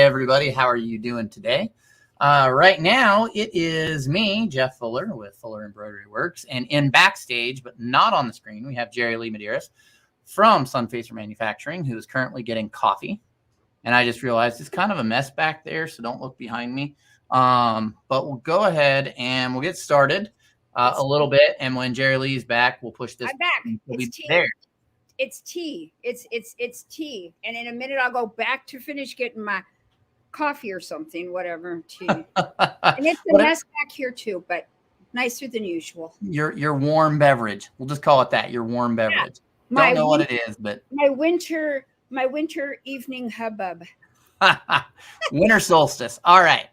everybody. How are you doing today? Right now, it is me, Jeff Fuller, with Fuller Embroidery Works. And in backstage, but not on the screen, we have Jerry Lee Medeiros from Sunfacer Manufacturing, who is currently getting coffee. And I just realized it's kind of a mess back there, so don't look behind me. But we'll go ahead and we'll get started a little bit. And when Jerry Lee's back, we'll push this. I'm back. We'll It's be tea. there. It's tea. It's tea. And in a minute, I'll go back to finish getting my coffee or something, whatever tea. And it's a mess back here too, but nicer than usual. Your warm beverage. We'll just call it that. Your warm beverage. Yeah. Don't know what it is, but my winter evening hubbub. Winter solstice. All right.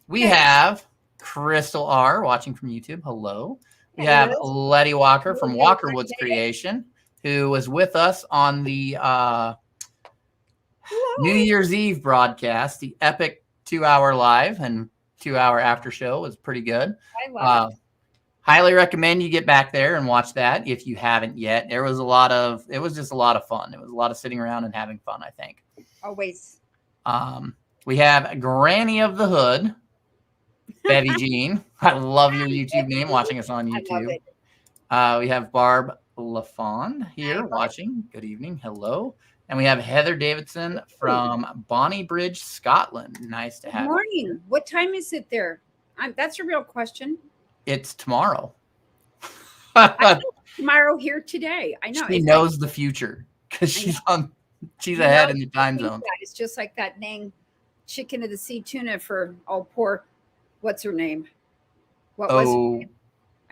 We have Crystal R watching from YouTube. Hello. We have Letty Walker from Walker Woods Creation, who was with us on the New Year's Eve broadcast. The epic 2-hour live and 2-hour after show was pretty good. I love it. Highly recommend you get back there and watch that if you haven't yet. It was just a lot of fun. It was a lot of sitting around and having fun, I think. Always. We have Granny of the Hood, Bevy Jean. I love your YouTube name, watching us on YouTube. We have Barb LaFond here watching. Good evening. Hello. And we have Heather Davidson from Bonnybridge, Scotland. Nice to have you. Good morning. What time is it there? That's a real question. It's tomorrow. Tomorrow here today. I know. She knows the future because she's ahead in the time zone. It's just like that dang chicken of the sea tuna for poor, what's her name? What was her name?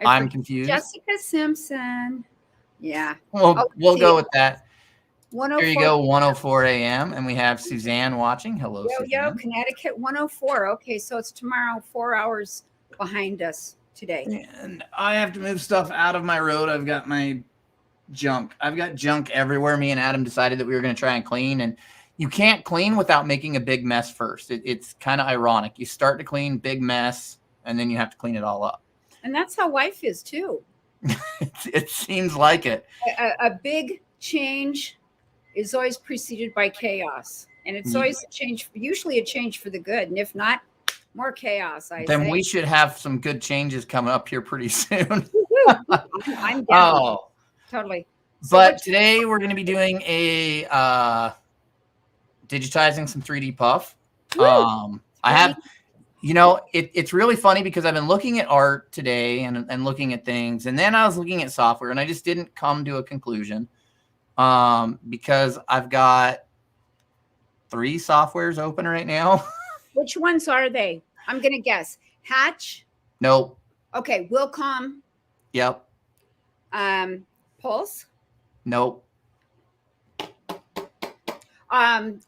I'm confused. Jessica Simpson. Yeah. Well, we'll go with that. 104. Here you go, 104 a.m. And we have Suzanne watching. Hello, Suzanne. Connecticut 104. Okay, so it's tomorrow, 4 hours behind us today. And I have to move stuff out of my road. I've got my junk. I've got junk everywhere. Me and Adam decided that we were going to try and clean. And you can't clean without making a big mess first. It's kind of ironic. You start to clean, big mess, and then you have to clean it all up. And that's how life is too. It seems like it. A big change is always preceded by chaos, and it's always a change, usually a change for the good, and if not, more chaos. Then we should have some good changes coming up here pretty soon. I'm down. Totally. But today we're going to be doing a digitizing some 3D puff. I have, it's really funny because I've been looking at art today and looking at things, and then I was looking at software, and I just didn't come to a conclusion. Because I've got 3 softwares open right now. Which ones are they? I'm going to guess. Hatch? Nope. Okay. Wilcom? Yep. Pulse? Nope.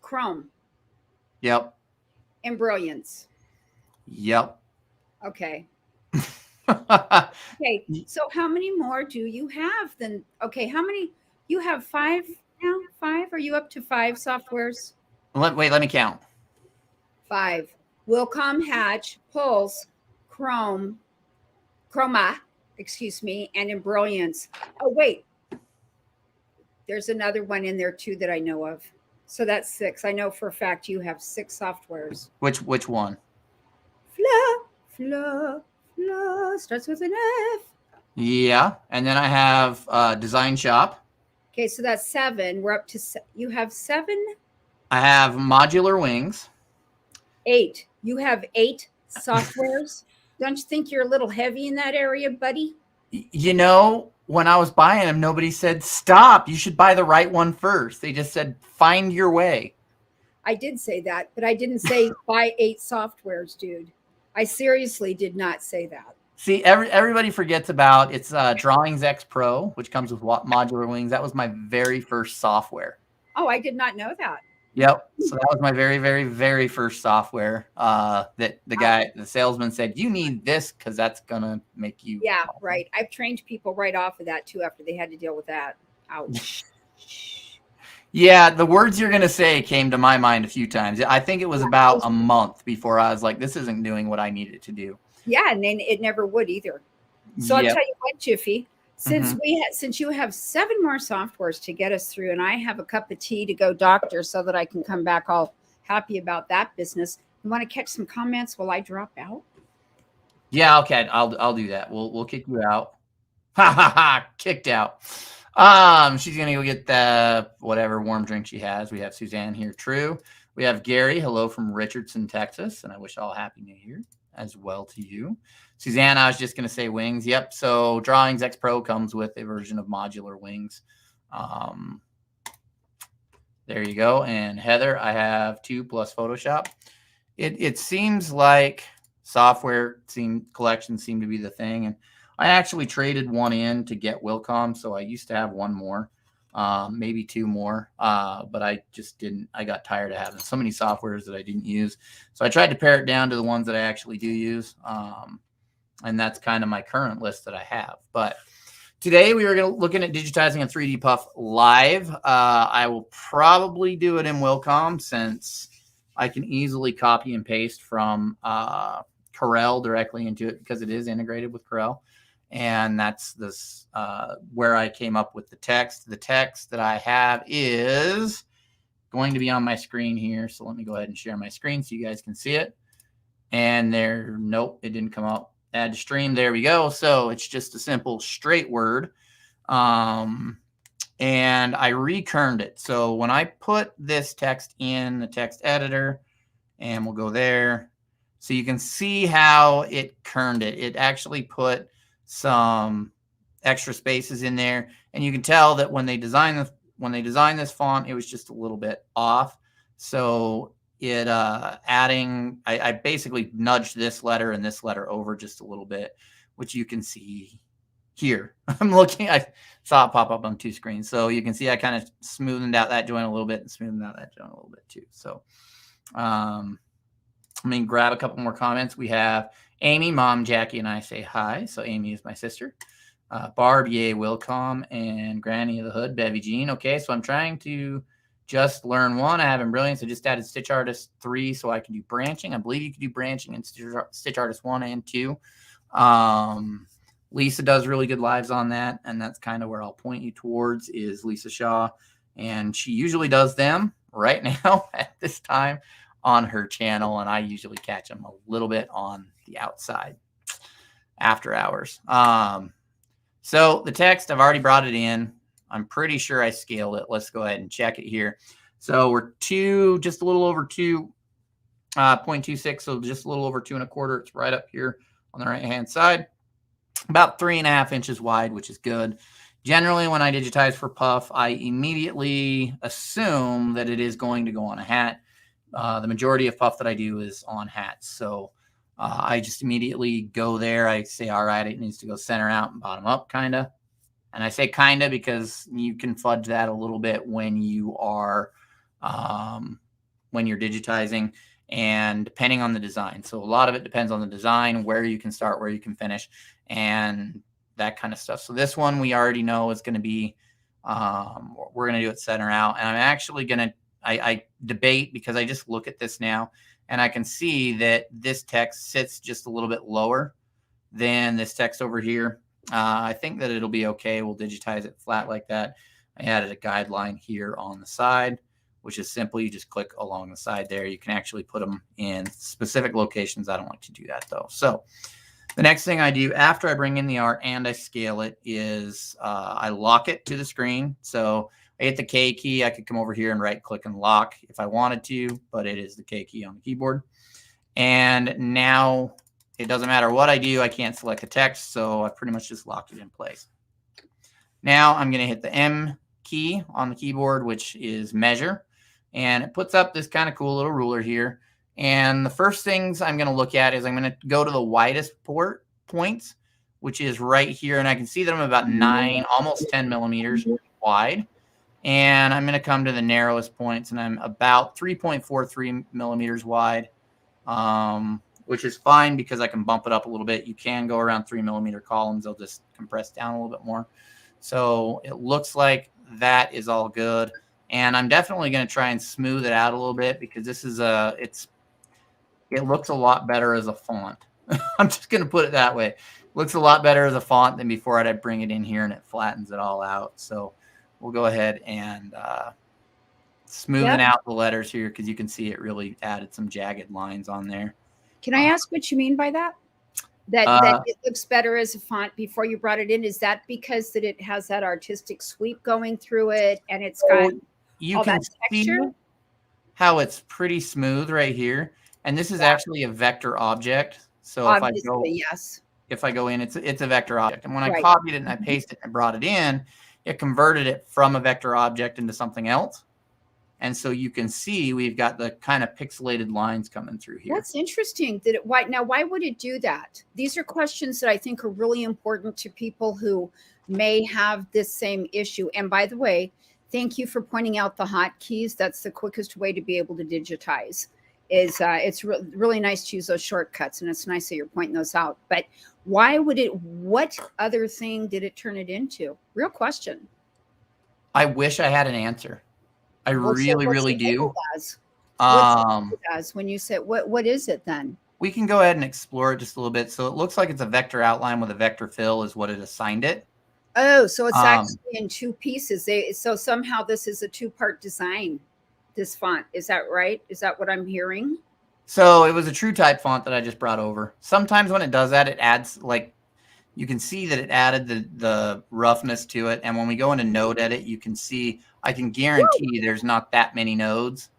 Chrome? Yep. And Brilliance? Yep. Okay. Okay. So how many more do you have then? Okay. How many? You have 5 now? 5? Are you up to 5 softwares? Let me count. 5. Wilcom, Hatch, Pulse, Chroma, and in Brilliance. Oh, wait. There's another one in there too that I know of. So that's 6. I know for a fact you have 6 softwares. Which one? Flow. Starts with an F. Yeah. And then I have Design Shop. Okay, so that's 7. We're up to, you have 7? I have Modular Wings. 8. You have 8 softwares? Don't you think you're a little heavy in that area, buddy? When I was buying them, nobody said, stop, you should buy the right one first. They just said, find your way. I did say that, but I didn't say buy 8 softwares, dude. I seriously did not say that. See, everybody forgets about it's Drawings X Pro, which comes with Modular Wings. That was my very first software. Oh, I did not know that. Yep. So that was my very, very, very first software that the salesman said, you need this because that's going to make you. Yeah, awesome. Right. I've trained people right off of that too after they had to deal with that. Ouch. Yeah, the words you're going to say came to my mind a few times. I think it was about a month before I was like, this isn't doing what I need it to do. Yeah, and then it never would either. So I'll tell you what, Jiffy, since you have 7 more softwares to get us through, and I have a cup of tea to go doctor so that I can come back all happy about that business. You want to catch some comments while I drop out? Yeah, okay. I'll do that. We'll kick you out. Ha ha ha! Kicked out. She's gonna go get the whatever warm drink she has. We have Suzanne here. True. We have Gary. Hello from Richardson, Texas, and I wish all happy New Year as well to you. Suzanne, I was just gonna say wings. Yep. So Drawings X Pro comes with a version of modular wings. There you go. And Heather, I have 2 plus Photoshop. It seems like software collections seem to be the thing, and I actually traded one in to get Wilcom, so I used to have one more, maybe 2 more, but I just didn't. I got tired of having so many softwares that I didn't use, so I tried to pare it down to the ones that I actually do use, and that's kind of my current list that I have. But today we were looking at digitizing a 3D puff live. I will probably do it in Wilcom since I can easily copy and paste from Corel directly into it because it is integrated with Corel. And that's this where I came up with the text. The text that I have is going to be on my screen here. So let me go ahead and share my screen so you guys can see it. And there, nope, it didn't come up. Add to stream. There we go. So it's just a simple straight word. And I rekerned it. So when I put this text in the text editor, and we'll go there, so you can see how it kerned it. It actually put some extra spaces in there, and you can tell that when they designed this font, it was just a little bit off. So it I basically nudged this letter and this letter over just a little bit, which you can see here. I saw it pop up on 2 screens. So you can see I kind of smoothed out that joint a little bit and smoothed out that joint a little bit too. So let me grab a couple more comments. We have Amy, Mom, Jackie, and I say hi. So Amy is my sister. Barb, yay, Wilcom, and Granny of the Hood, Bevy Jean. Okay, so I'm trying to just learn one. I have in Brilliance. I just added Stitch Artist 3 so I can do branching. I believe you can do branching in Stitch Artist 1 and 2. Lisa does really good lives on that, and that's kind of where I'll point you towards is Lisa Shaw, and she usually does them right now at this time on her channel, and I usually catch them a little bit on the outside after hours. So the text, I've already brought it in. I'm pretty sure I scaled it. Let's go ahead and check it here. So we're just a little over 2.26, so just a little over 2 1/4. It's right up here on the right-hand side. About 3.5 inches wide, which is good. Generally, when I digitize for puff, I immediately assume that it is going to go on a hat. The majority of puff that I do is on hats. So I just immediately go there. I say, all right, it needs to go center out and bottom up, kind of. And I say kind of because you can fudge that a little bit when you are when you're digitizing, and depending on the design. So a lot of it depends on the design, where you can start, where you can finish, and that kind of stuff. So this one we already know is going to be, we're going to do it center out. And I'm actually going to, I debate because I just look at this now and I can see that this text sits just a little bit lower than this text over here. I think that it'll be okay. We'll digitize it flat like that. I added a guideline here on the side, which is simple. You just click along the side there. You can actually put them in specific locations. I don't like to do that though. So the next thing I do after I bring in the art and I scale it is I lock it to the screen. So I hit the K key. I could come over here and right click and lock if I wanted to, but it is the K key on the keyboard. And now it doesn't matter what I do. I can't select the text. So I've pretty much just locked it in place. Now I'm going to hit the M key on the keyboard, which is measure. And it puts up this kind of cool little ruler here. And the first things I'm going to look at is I'm going to go to the widest points, which is right here. And I can see that I'm about 9, almost 10 millimeters wide. And I'm going to come to the narrowest points, and I'm about 3.43 millimeters wide, which is fine because I can bump it up a little bit. You can go around 3 millimeter columns. They'll just compress down a little bit more. So it looks like that is all good. And I'm definitely going to try and smooth it out a little bit because this is it looks a lot better as a font. I'm just going to put it that way. It looks a lot better as a font than before I'd bring it in here and it flattens it all out. So we'll go ahead and smoothing out the letters here because you can see it really added some jagged lines on there. Can I ask what you mean by that? That it looks better as a font before you brought it in? Is that because that it has that artistic sweep going through it and it's got you can see how it's pretty smooth right here, and this is actually a vector object. So obviously, if I go in, it's a vector object, and when I copied it and I pasted it and brought it in, it converted it from a vector object into something else. And so you can see we've got the kind of pixelated lines coming through here. That's interesting. Why would it do that? These are questions that I think are really important to people who may have this same issue. And by the way, thank you for pointing out the hotkeys. That's the quickest way to be able to digitize. It's really nice to use those shortcuts, and it's nice that you're pointing those out. But why would it? What other thing did it turn it into? Real question. I wish I had an answer. I really do. As when you say what is it then? We can go ahead and explore it just a little bit. So it looks like it's a vector outline with a vector fill is what it assigned it. Oh, so it's actually in two pieces. So somehow this is a two-part design, this font. Is that right? Is that what I'm hearing? So it was a true type font that I just brought over. Sometimes when it does that, it adds, like, you can see that it added the roughness to it. And when we go into node edit, you can see, I can guarantee there's not that many nodes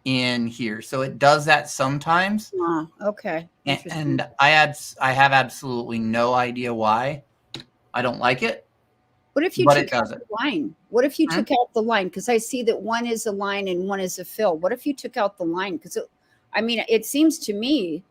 in here. So it does that sometimes. Okay. And I have absolutely no idea why. I don't like it. What if you took out the line? What if you took out the line? Because I see that one is a line and one is a fill. What if you took out the line? Because it seems to me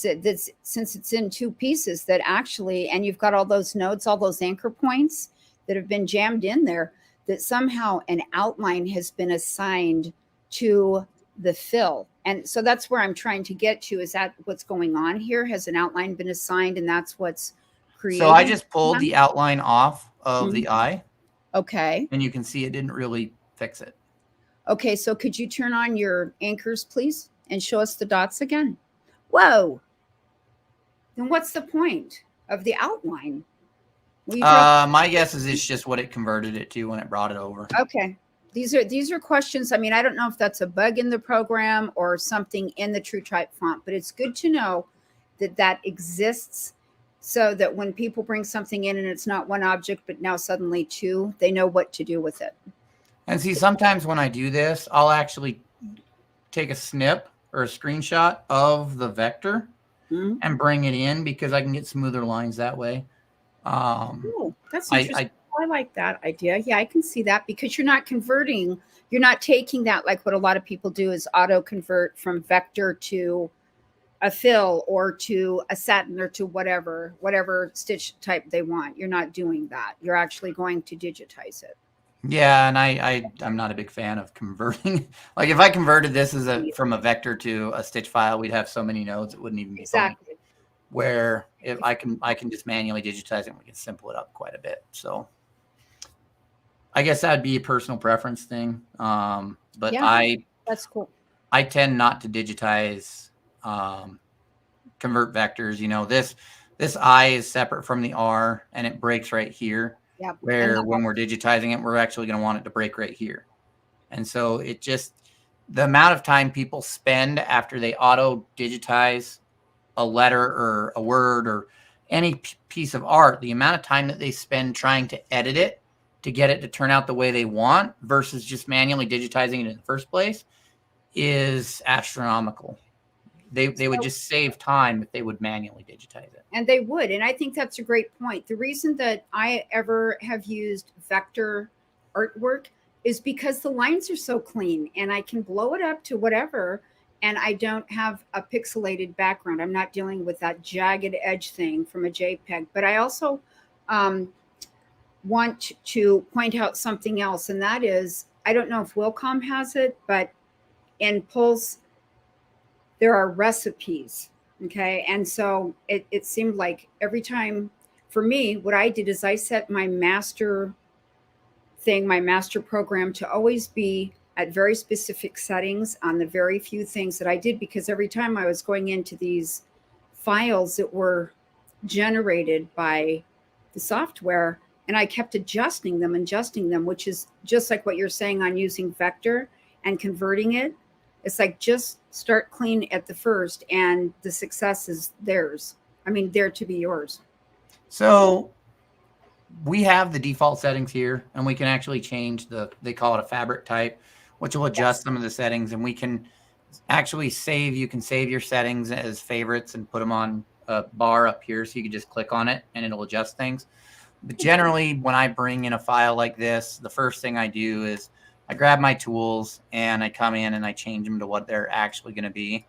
that since it's in two pieces, that actually, and you've got all those nodes, all those anchor points that have been jammed in there, that somehow an outline has been assigned to the fill. And so that's where I'm trying to get to. Is that what's going on here? Has an outline been assigned and that's what's created? So I just pulled the outline off of the eye. Okay. And you can see it didn't really fix it. Okay, so could you turn on your anchors, please, and show us the dots again? Whoa. Then what's the point of the outline? My guess is it's just what it converted it to when it brought it over. Okay. These are questions. I don't know if that's a bug in the program or something in the TrueType font, but it's good to know that exists so that when people bring something in and it's not one object, but now suddenly two, they know what to do with it. And see, sometimes when I do this, I'll actually take a snip or a screenshot of the vector and bring it in because I can get smoother lines that way. That's interesting. I like that idea. Yeah, I can see that because you're not converting. You're not taking that like what a lot of people do is auto convert from vector to a fill or to a satin or to whatever stitch type they want. You're not doing that. You're actually going to digitize it. Yeah, and I'm not a big fan of converting. Like if I converted this from a vector to a stitch file, we'd have so many nodes it wouldn't even be funny. Where if I can just manually digitize it and we can simple it up quite a bit. So I guess that'd be a personal preference thing. But yeah, that's cool. I tend not to digitize convert vectors. This I is separate from the R and it breaks right here. Yeah. Where when we're digitizing it, we're actually going to want it to break right here. And so the amount of time people spend after they auto digitize a letter or a word or any piece of art, the amount of time that they spend trying to edit it to get it to turn out the way they want versus just manually digitizing it in the first place is astronomical. They would just save time if they would manually digitize it. And they would. And I think that's a great point. The reason that I ever have used vector artwork is because the lines are so clean and I can blow it up to whatever and I don't have a pixelated background. I'm not dealing with that jagged edge thing from a JPEG. But I also want to point out something else, and that is, I don't know if Wilcom has it, but in Pulse, there are recipes, okay? And so it seemed like every time, for me, what I did is I set my master program to always be at very specific settings on the very few things that I did, because every time I was going into these files that were generated by the software, And I kept adjusting them, which is just like what you're saying on using vector and converting it. It's like just start clean at the first, and the success is theirs. I mean, there to be yours. So we have the default settings here, and we can actually change they call it a fabric type, which will adjust some of the settings, and we can actually save. You can save your settings as favorites and put them on a bar up here, so you can just click on it and it'll adjust things. But generally, when I bring in a file like this, the first thing I do is I grab my tools and I come in and I change them to what they're actually going to be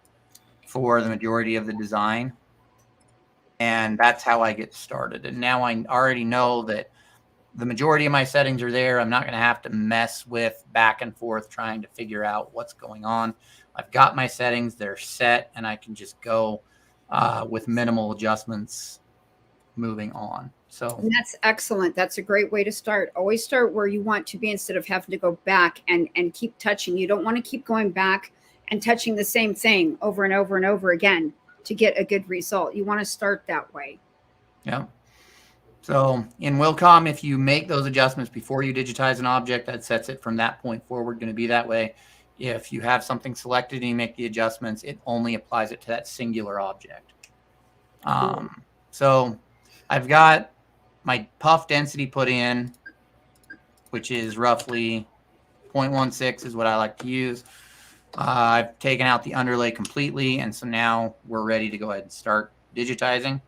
for the majority of the design. And that's how I get started. And now I already know that the majority of my settings are there. I'm not going to have to mess with back and forth trying to figure out what's going on. I've got my settings, they're set, and I can just go with minimal adjustments moving on. So and that's excellent. That's a great way to start. Always start where you want to be instead of having to go back and keep touching. You don't want to keep going back and touching the same thing over and over and over again to get a good result. You want to start that way. Yeah. So in Wilcom, if you make those adjustments before you digitize an object, that sets it from that point forward, going to be that way. If you have something selected and you make the adjustments, it only applies it to that singular object. So I've got my puff density put in, which is roughly 0.16 is what I like to use. I've taken out the underlay completely, and so now we're ready to go ahead and start digitizing.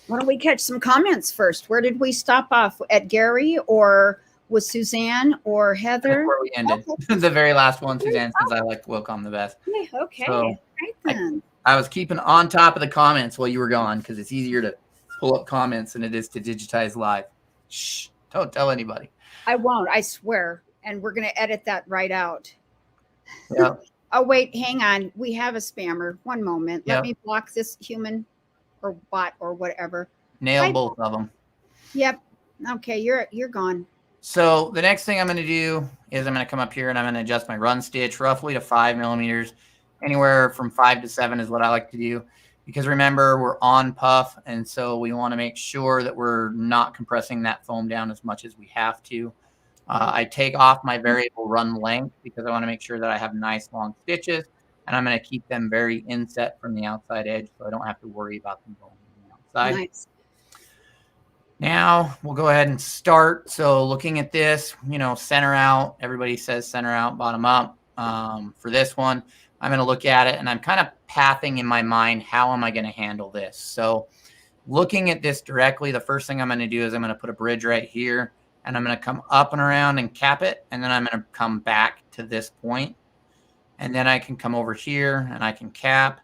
Why don't we catch some comments first? Where did we stop off? At Gary, or with Suzanne or Heather? That's where we ended. Okay. The very last one, Suzanne says, I like Wilcom the best. Okay. So right then. I was keeping on top of the comments while you were gone because it's easier to pull up comments than it is to digitize live. Shh, don't tell anybody. I won't, I swear. And we're going to edit that right out. Yeah. Oh, wait, hang on. We have a spammer. One moment. Let me block this human or bot or whatever. Nail both of them. Yep. Okay, you're gone. So the next thing I'm going to do is I'm going to come up here and I'm going to adjust my run stitch roughly to 5 millimeters. Anywhere from 5 to 7 is what I like to do. Because remember, we're on puff, and so we want to make sure that we're not compressing that foam down as much as we have to. I take off my variable run length because I want to make sure that I have nice long stitches, and I'm going to keep them very inset from the outside edge so I don't have to worry about them going on the outside. Nice. Now we'll go ahead and start. So looking at this, center out. Everybody says center out, bottom up. For this one, I'm going to look at it and I'm kind of pathing in my mind, how am I going to handle this? So looking at this directly, the first thing I'm going to do is I'm going to put a bridge right here and I'm going to come up and around and cap it. And then I'm going to come back to this point. And then I can come over here and I can cap,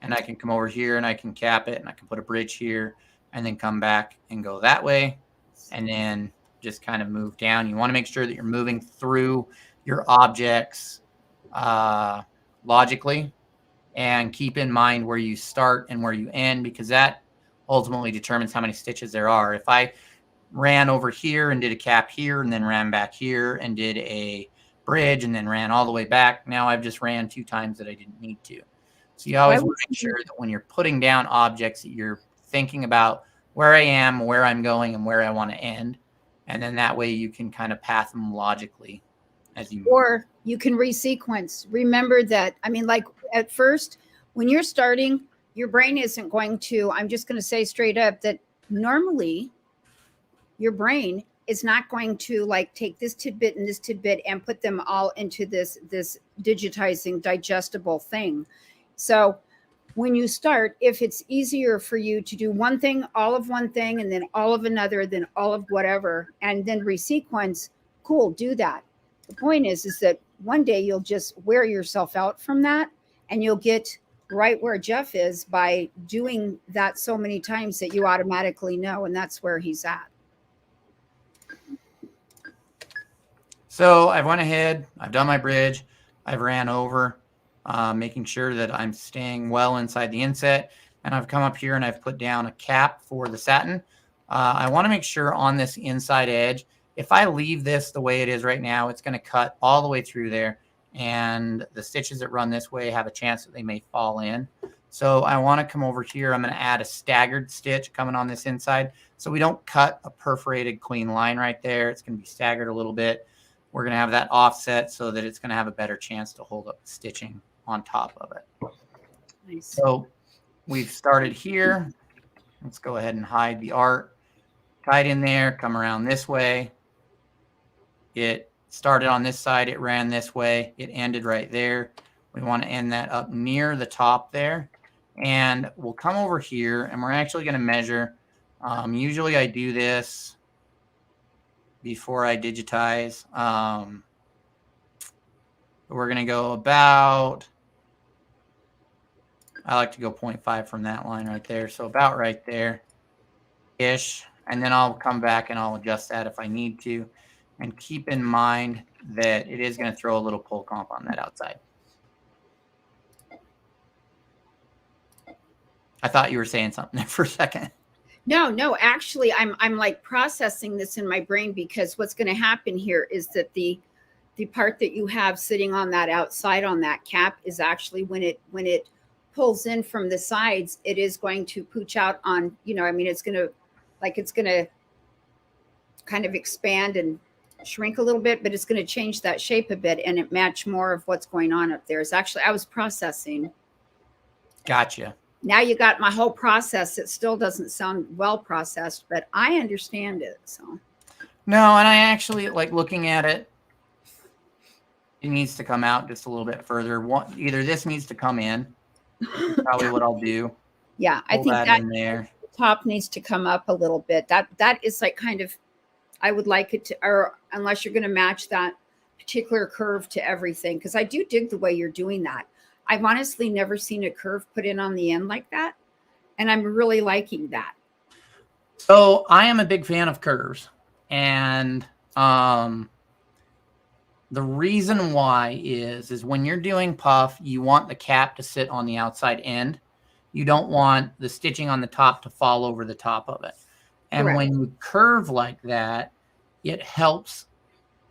and I can come over here and I can cap it, and I can put a bridge here and then come back and go that way. And then just kind of move down. You want to make sure that you're moving through your objects logically, and keep in mind where you start and where you end, because that ultimately determines how many stitches there are. If I ran over here and did a cap here and then ran back here and did a bridge and then ran all the way back, now I've just ran 2 times that I didn't need to. So you always want to make sure that when you're putting down objects that you're thinking about where I am, where I'm going, and where I want to end. And then that way you can kind of path them logically as you move. Or you can resequence. Remember that, I mean, like at first, when you're starting, your brain isn't going to, I'm just going to say straight up that normally your brain is not going to like take this tidbit and this tidbit and put them all into this digitizing digestible thing. So when you start, if it's easier for you to do one thing, all of one thing, and then all of another, then all of whatever, and then resequence, cool, do that. The point is that one day you'll just wear yourself out from that, and you'll get right where Jeff is by doing that so many times that you automatically know, and that's where he's at. So I went ahead, I've done my bridge, I've ran over, making sure that I'm staying well inside the inset, and I've come up here and I've put down a cap for the satin. I want to make sure on this inside edge, if I leave this the way it is right now, it's going to cut all the way through there, and the stitches that run this way have a chance that they may fall in. So I want to come over here. I'm going to add a staggered stitch coming on this inside. So we don't cut a perforated clean line right there. It's going to be staggered a little bit. We're going to have that offset so that it's going to have a better chance to hold up the stitching on top of it. Nice. So we've started here. Let's go ahead and hide the art. Tied in there, come around this way. It started on this side. It ran this way. It ended right there. We want to end that up near the top there. And we'll come over here and we're actually going to measure. Usually I do this before I digitize. We're going to go about, I like to go 0.5 from that line right there. So about right there-ish. And then I'll come back and I'll adjust that if I need to. And keep in mind that it is going to throw a little pull comp on that outside. I thought you were saying something there for a second. No, actually, I'm like processing this in my brain, because what's going to happen here is that the part that you have sitting on that outside on that cap is actually when it pulls in from the sides, it is going to pooch out on, I mean, it's going to kind of expand and shrink a little bit, but it's going to change that shape a bit and it match more of what's going on up there. It's actually, I was processing. Gotcha. Now you got my whole process. It still doesn't sound well processed, but I understand it. So no, and I actually like looking at it. It needs to come out just a little bit further. Either this needs to come in. Probably what I'll do. Yeah, I think that in there. The top needs to come up a little bit. That is like kind of, I would like it to, or unless you're going to match that particular curve to everything, because I do dig the way you're doing that. I've honestly never seen a curve put in on the end like that, and I'm really liking that. So I am a big fan of curves, and the reason why is when you're doing puff, you want the cap to sit on the outside end. You don't want the stitching on the top to fall over the top of it. And Correct. when you curve like that, it helps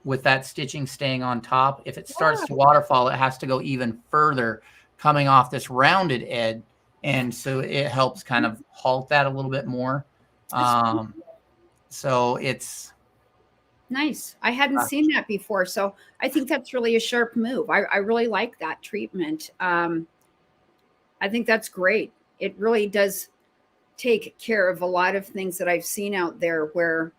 with that stitching staying on top. If it starts to waterfall, it has to go even further coming off this rounded edge. And so it helps kind of halt that a little bit more. So it's nice. I hadn't seen that before. So I think that's really a sharp move. I really like that treatment. I think that's great. It really does take care of a lot of things that I've seen out there where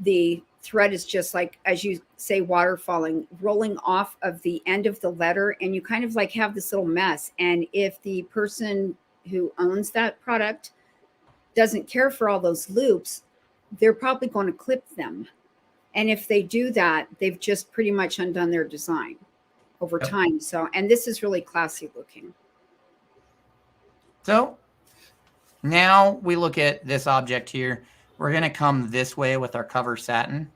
the thread is just like, as you say, waterfalling, rolling off of the end of the letter, and you kind of like have this little mess. And if the person who owns that product doesn't care for all those loops, they're probably going to clip them. And if they do that, they've just pretty much undone their design over time. So, and this is really classy looking. So now we look at this object here. We're going to come this way with our cover satin.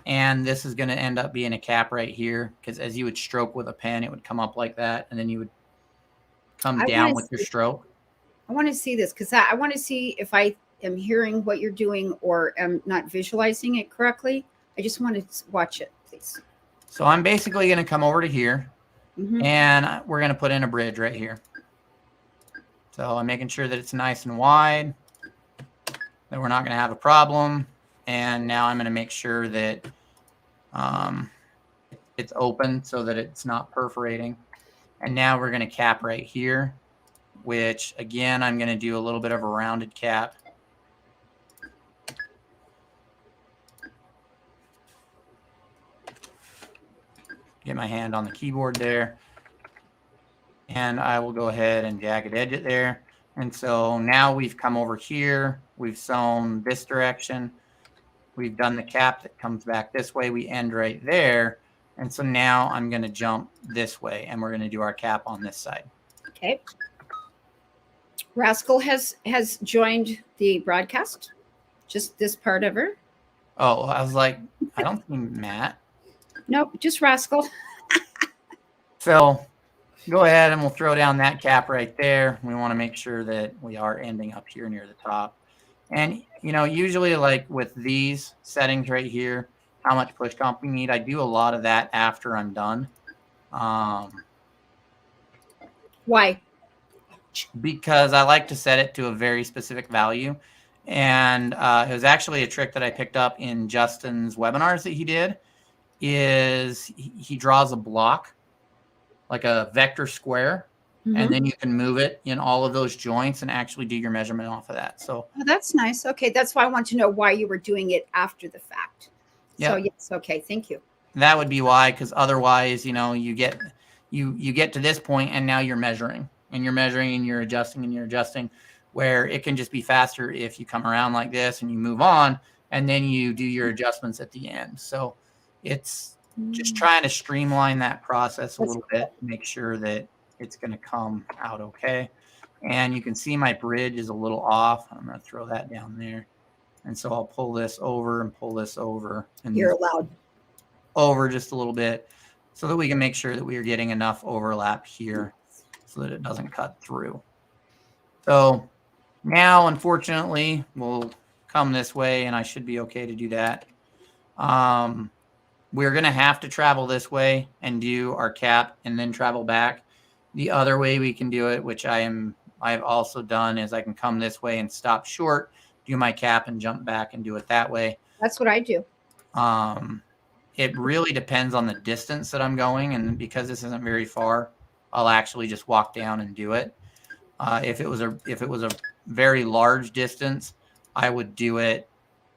And this is going to end up being a cap right here, because as you would stroke with a pen, it would come up like that. And then you would come down with your stroke. I want to see this because I want to see if I am hearing what you're doing or am not visualizing it correctly. I just want to watch it, please. So I'm basically going to come over to here, and we're going to put in a bridge right here. So I'm making sure that it's nice and wide, that we're not going to have a problem. And now I'm going to make sure that it's open so that it's not perforating. And now we're going to cap right here, which again, I'm going to do a little bit of a rounded cap. Get my hand on the keyboard there. And I will go ahead and jagged edge it there. And so now we've come over here. We've sewn this direction. We've done the cap that comes back this way. We end right there. And so now I'm going to jump this way, and we're going to do our cap on this side. Okay. Rascal has joined the broadcast. Just this part of her. Oh, I was like, I don't see Matt. Nope, just Rascal. So go ahead and we'll throw down that cap right there. We want to make sure that we are ending up here near the top. And, you know, usually like with these settings right here, how much push comp we need, I do a lot of that after I'm done. Why? because I like to set it to a very specific value. And it was actually a trick that I picked up in Justin's webinars that he did. Is he draws a block, like a vector square, and then you can move it in all of those joints and actually do your measurement off of that. So that's nice. Okay, that's why I want to know why you were doing it after the fact. yeah, So yes, okay, thank you. that would be why, because otherwise, you get to this point and now you're measuring and you're measuring and you're adjusting and you're adjusting, where it can just be faster if you come around like this and you move on and then you do your adjustments at the end. So it's just trying to streamline that process a little bit, make sure that it's going to come out okay. And you can see my bridge is a little off. I'm going to throw that down there. And so I'll pull this over and pull this over. And you're allowed over just a little bit so that we can make sure that we are getting enough overlap here so that it doesn't cut through. So now, unfortunately, we'll come this way and I should be okay to do that. We're going to have to travel this way and do our cap and then travel back. The other way we can do it, which I've also done, is I can come this way and stop short, do my cap and jump back and do it that way. That's what I do. It really depends on the distance that I'm going. And because this isn't very far, I'll actually just walk down and do it. If it was a very large distance, I would do it.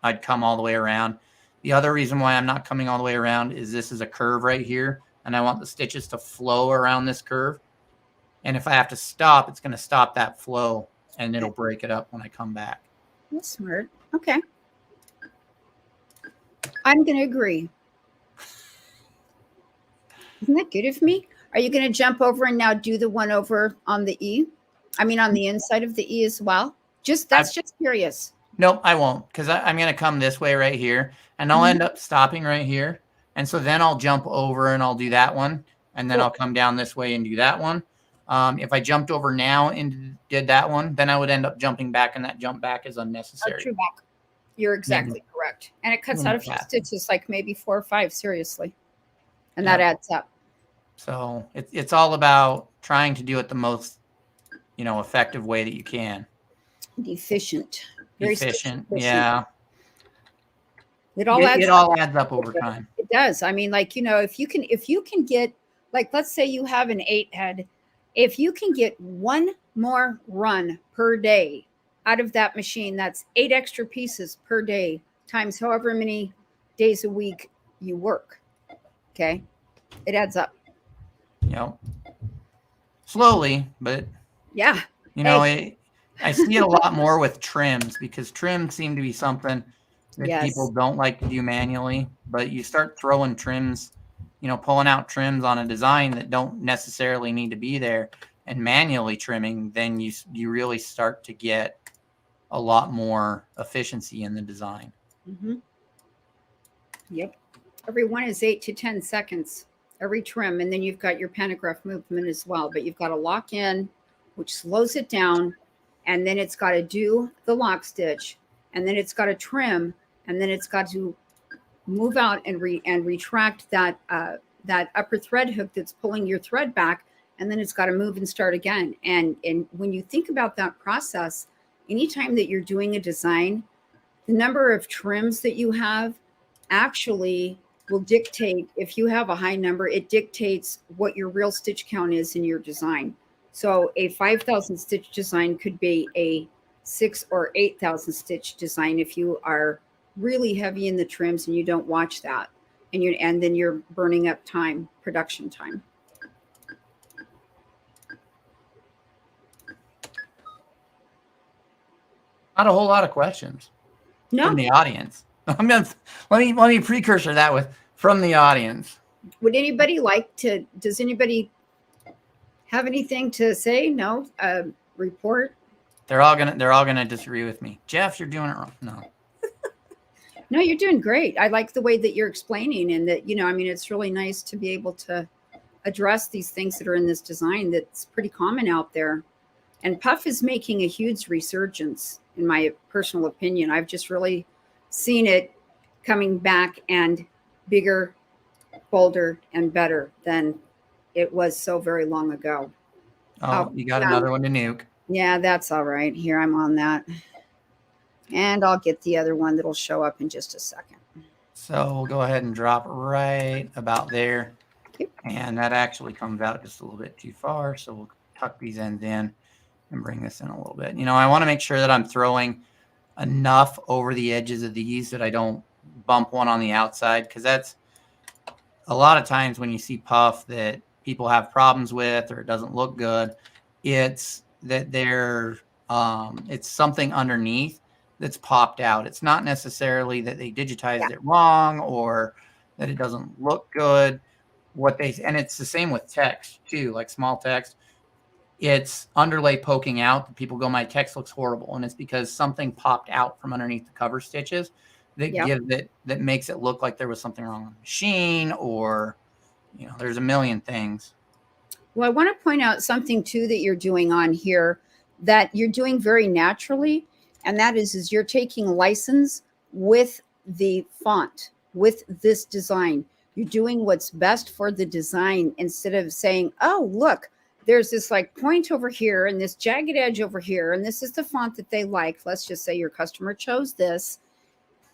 I'd come all the way around. The other reason why I'm not coming all the way around is this is a curve right here, and I want the stitches to flow around this curve. And if I have to stop, it's going to stop that flow, and it'll break it up when I come back. That's smart. Okay. I'm going to agree. Isn't that good of me? Are you going to jump over and now do the one over on the E? I mean, on the inside of the E as well? Just curious. Nope, I won't, because I'm going to come this way right here, and I'll end up stopping right here. And so then I'll jump over and I'll do that one, and then I'll come down this way and do that one. If I jumped over now and did that one, then I would end up jumping back, and that jump back is unnecessary. True back. You're exactly correct. And it cuts out a few stitches, like maybe 4 or 5, seriously. And that adds up. So it's all about trying to do it the most, effective way that you can. Efficient. Very efficient. Yeah. It all adds up over time. It does. I mean, like, if you can get, like, let's say you have an 8 head, if you can get one more run per day out of that machine, that's 8 extra pieces per day times however many days a week you work. Okay. It adds up. Yep. Slowly, but yeah. I see it a lot more with trims, because trims seem to be something that people don't like to do manually, but you start throwing trims, pulling out trims on a design that don't necessarily need to be there and manually trimming, then you really start to get a lot more efficiency in the design. Mm-hmm. Yep. Every one is 8 to 10 seconds, every trim. And then you've got your pantograph movement as well, but you've got to lock in, which slows it down. And then it's got to do the lock stitch, and then it's got to trim, and then it's got to move out and retract that upper thread hook that's pulling your thread back, and then it's got to move and start again. And when you think about that process, anytime that you're doing a design, the number of trims that you have actually will dictate. If you have a high number, it dictates what your real stitch count is in your design. So a 5,000 stitch design could be a 6,000 or 8,000 stitch design if you are really heavy in the trims and you don't watch that, and then you're burning up time, production time. Not a whole lot of questions from the audience. Let me precursor that with from the audience. Would anybody does anybody have anything to say? No? Report? They're all gonna disagree with me. Jeff, you're doing it wrong. No. No, you're doing great. I like the way that you're explaining, and that, it's really nice to be able to address these things that are in this design that's pretty common out there. And Puff is making a huge resurgence, in my personal opinion. I've just really seen it coming back, and bigger, bolder, and better than it was so very long ago. Oh, you got another one to nuke. Yeah, that's all right. Here, I'm on that. And I'll get the other one that'll show up in just a second. So we'll go ahead and drop right about there. Yep. And that actually comes out just a little bit too far. So we'll tuck these ends in and bring this in a little bit. I want to make sure that I'm throwing enough over the edges of these that I don't bump one on the outside, because that's a lot of times when you see puff that people have problems with or it doesn't look good, it's that it's something underneath that's popped out. It's not necessarily that they digitized it wrong or that it doesn't look good. And it's the same with text too, like small text. It's underlay poking out. People go, my text looks horrible. And it's because something popped out from underneath the cover stitches that that makes it look like there was something wrong on the machine, or, there's a million things. Well, I want to point out something too that you're doing on here that you're doing very naturally. And that is you're taking license with the font, with this design. You're doing what's best for the design instead of saying, oh, look, there's this like point over here and this jagged edge over here, and this is the font that they like. Let's just say your customer chose this.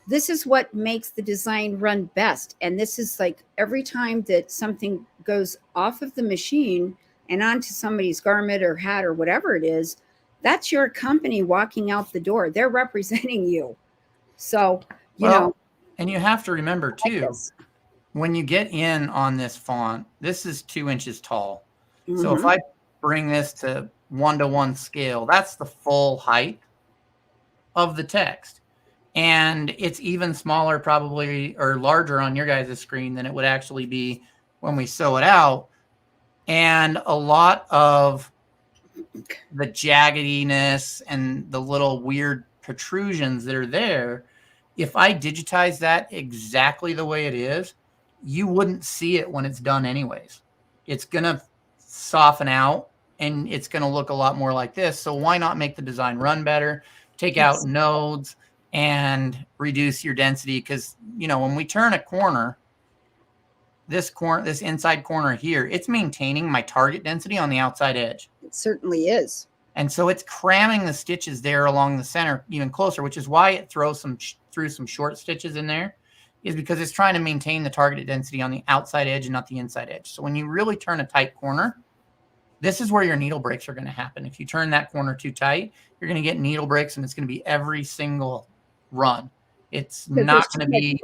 This is what makes the design run best. And this is like every time that something goes off of the machine and onto somebody's garment or hat or whatever it is, that's your company walking out the door. They're representing you. So, you know. And you have to remember too, when you get in on this font, this is 2 inches tall. Mm-hmm. So if I bring this to 1-to-1 scale, that's the full height of the text. And it's even smaller probably, or larger on your guys' screen than it would actually be when we sew it out. And a lot of the jaggediness and the little weird protrusions that are there, if I digitize that exactly the way it is, you wouldn't see it when it's done anyways. It's going to soften out and it's going to look a lot more like this. So why not make the design run better, take out nodes, and reduce your density? Because, when we turn a corner, this inside corner here, it's maintaining my target density on the outside edge. It certainly is. And so it's cramming the stitches there along the center even closer, which is why it throws through some short stitches in there, is because it's trying to maintain the targeted density on the outside edge and not the inside edge. So when you really turn a tight corner, this is where your needle breaks are going to happen. If you turn that corner too tight, you're going to get needle breaks, and it's going to be every single run. It's not going to be,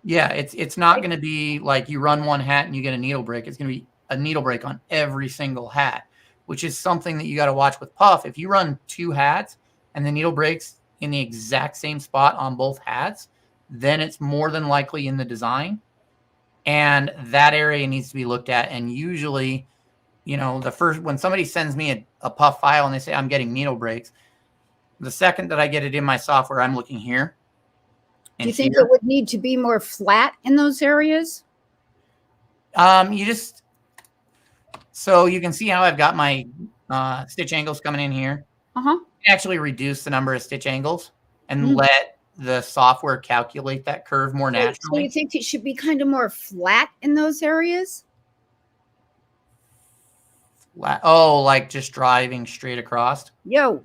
it's not going to be like you run one hat and you get a needle break. It's going to be a needle break on every single hat, which is something that you got to watch with puff. If you run 2 hats and the needle breaks in the exact same spot on both hats, then it's more than likely in the design, and that area needs to be looked at. And usually, when somebody sends me a puff file and they say I'm getting needle breaks, the second that I get it in my software, I'm looking here. Do you think it would need to be more flat in those areas? So you can see how I've got my stitch angles coming in here. Actually reduce the number of stitch angles and let the software calculate that curve more naturally. So you think it should be kind of more flat in those areas? Flat. Oh, like just driving straight across? Yo.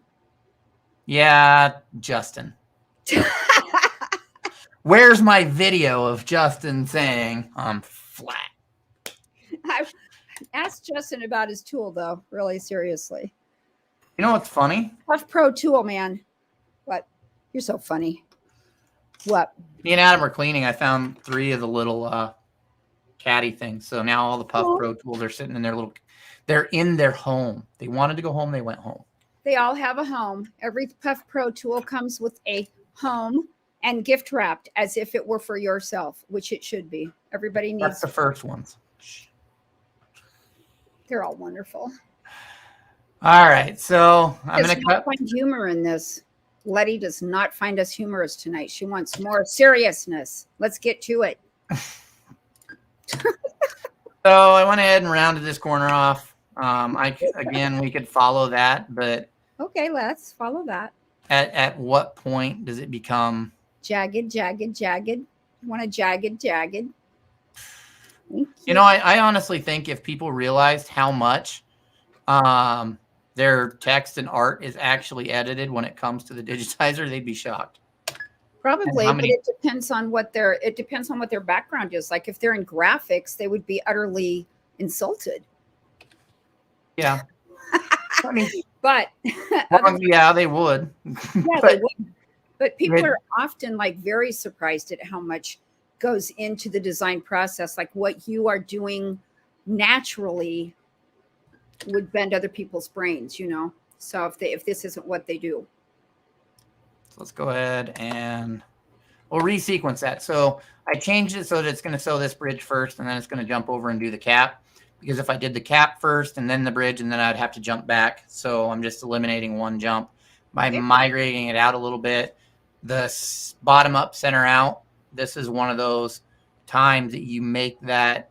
Yeah, Justin. Where's my video of Justin saying I'm flat? I asked Justin about his tool, though, really seriously. You know what's funny? Puff Pro tool, man. What? You're so funny. What? Me and Adam were cleaning. I found 3 of the little caddy things. So now all the Puff Pro tools are sitting in they're in their home. They wanted to go home. They went home. They all have a home. Every Puff Pro tool comes with a home and gift wrapped as if it were for yourself, which it should be. Everybody needs. That's the first ones. They're all wonderful. All right. So I'm going to find humor in this. Letty does not find us humorous tonight. She wants more seriousness. Let's get to it. So I went ahead and rounded this corner off. We could follow that, but okay, let's follow that. At what point does it become jagged? You want a jagged? I honestly think if people realized how much their text and art is actually edited when it comes to the digitizer, they'd be shocked. Probably, but it depends on what their background is. Like if they're in graphics, they would be utterly insulted. Yeah. I mean, but yeah, they would. Yeah, they would. But people are often like very surprised at how much goes into the design process. Like what you are doing naturally would bend other people's brains, you know. So if this isn't what they do. So let's go ahead and we'll resequence that. So I changed it so that it's going to sew this bridge first, and then it's going to jump over and do the cap. Because if I did the cap first and then the bridge, and then I'd have to jump back. So I'm just eliminating one jump by migrating it out a little bit. The bottom up, center out. This is one of those times that you make that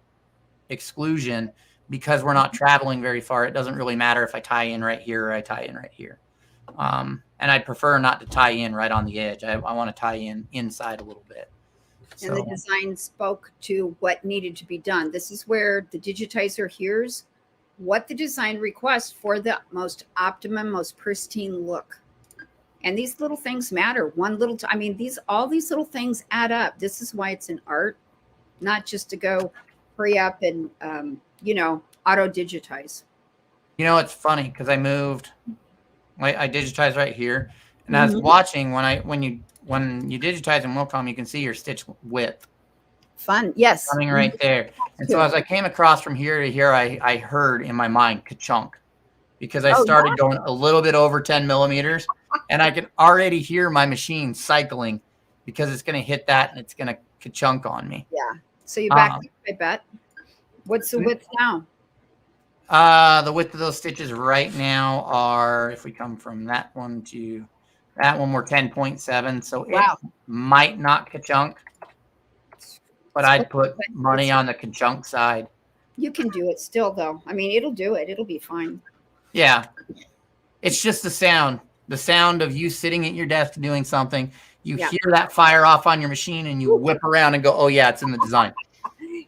exclusion because we're not traveling very far. It doesn't really matter if I tie in right here or I tie in right here. And I'd prefer not to tie in right on the edge. I want to tie in inside a little bit. And the design spoke to what needed to be done. This is where the digitizer hears what the design requests for the most optimum, most pristine look. And these little things matter. All these little things add up. This is why it's an art, not just to go hurry up and, auto digitize. You know, it's funny because I moved, I digitized right here. And I was watching when you digitize in Wilcom, you can see your stitch width. Fun, yes. Coming right there. And so as I came across from here to here, I heard in my mind ka-chunk because I started going a little bit over 10 millimeters, and I could already hear my machine cycling because it's going to hit that and it's going to ka-chunk on me. Yeah. So you back up, I bet. What's the width now? The width of those stitches right now are, if we come from that one to that one, we're 10.7. So it might not ka-chunk, but I'd put money on the ka-chunk side. You can do it still, though. I mean, it'll do it. It'll be fine. Yeah. It's just the sound of you sitting at your desk doing something. You hear that fire off on your machine and you whip around and go, oh, yeah, it's in the design.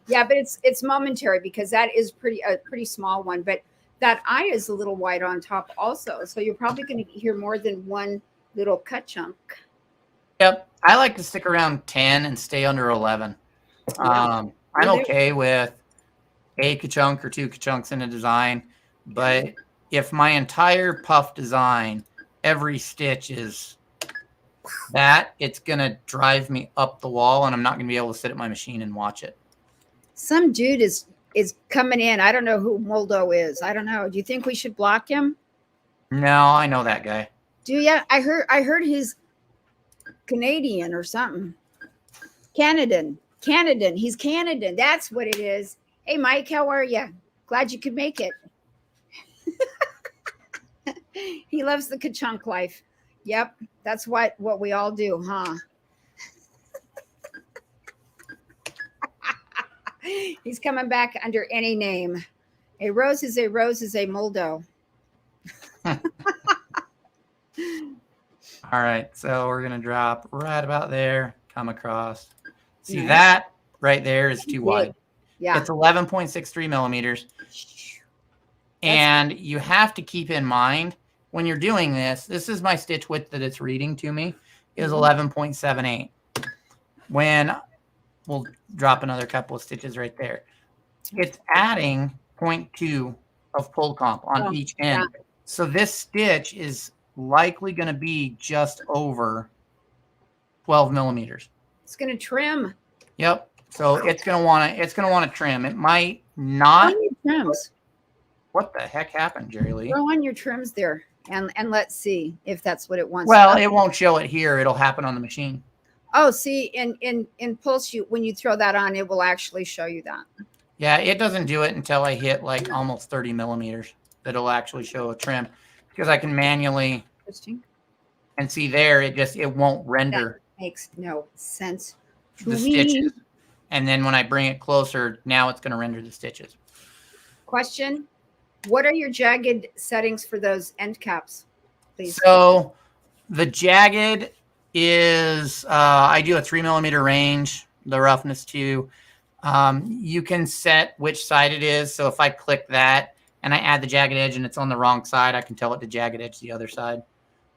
Yeah, but it's momentary because that is a pretty small one. But that eye is a little wide on top also. So you're probably going to hear more than one little cut chunk. Yep. I like to stick around 10 and stay under 11. I'm okay with a ka-chunk or two ka-chunks in a design. But if my entire puff design, every stitch is that, it's going to drive me up the wall and I'm not going to be able to sit at my machine and watch it. Some dude is coming in. I don't know who Moldo is. I don't know. Do you think we should block him? No, I know that guy. Do you? I heard he's Canadian or something. Canadian. He's Canadian. That's what it is. Hey, Mike, how are you? Glad you could make it. He loves the ka-chunk life. Yep, that's what we all do, huh? He's coming back under any name. A rose is a Moldo. All right, so we're gonna drop right about there, come across. See that right there is too wide. Yeah, it's 11.63 millimeters. And you have to keep in mind when you're doing this, this is my stitch width that it's reading to me is 11.78. When we'll drop another couple of stitches right there. It's adding 0.2 of pull comp on each end. Yeah. So this stitch is likely going to be just over 12 millimeters. It's going to trim. Yep. So it's going to want to trim. It might not. Trims. What the heck happened, Jerry Lee? Throw on your trims there and let's see if that's what it wants. Well, it won't show it here. It'll happen on the machine. Oh, see, in Pulse, when you throw that on, it will actually show you that. Yeah, it doesn't do it until I hit like almost 30 millimeters. That'll actually show a trim because I can manually. Interesting. And see there, it won't render. That makes no sense to the stitches. And then when I bring it closer, now it's going to render the stitches. Question: what are your jagged settings for those end caps, please? So the jagged is I do a 3 millimeter range, the roughness too. You can set which side it is. So if I click that, and I add the jagged edge and it's on the wrong side, I can tell it to jagged edge the other side.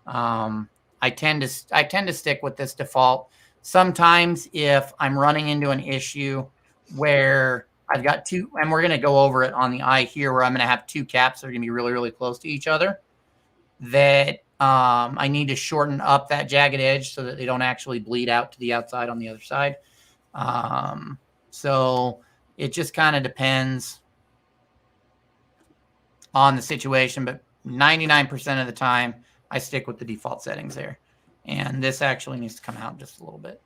I tend to stick with this default. Sometimes if I'm running into an issue where I've got two, and we're going to go over it on the eye here, where I'm going to have two caps that are going to be really, really close to each other, that I need to shorten up that jagged edge so that they don't actually bleed out to the outside on the other side. So it just kind of depends on the situation, but 99% of the time I stick with the default settings there. And this actually needs to come out just a little bit.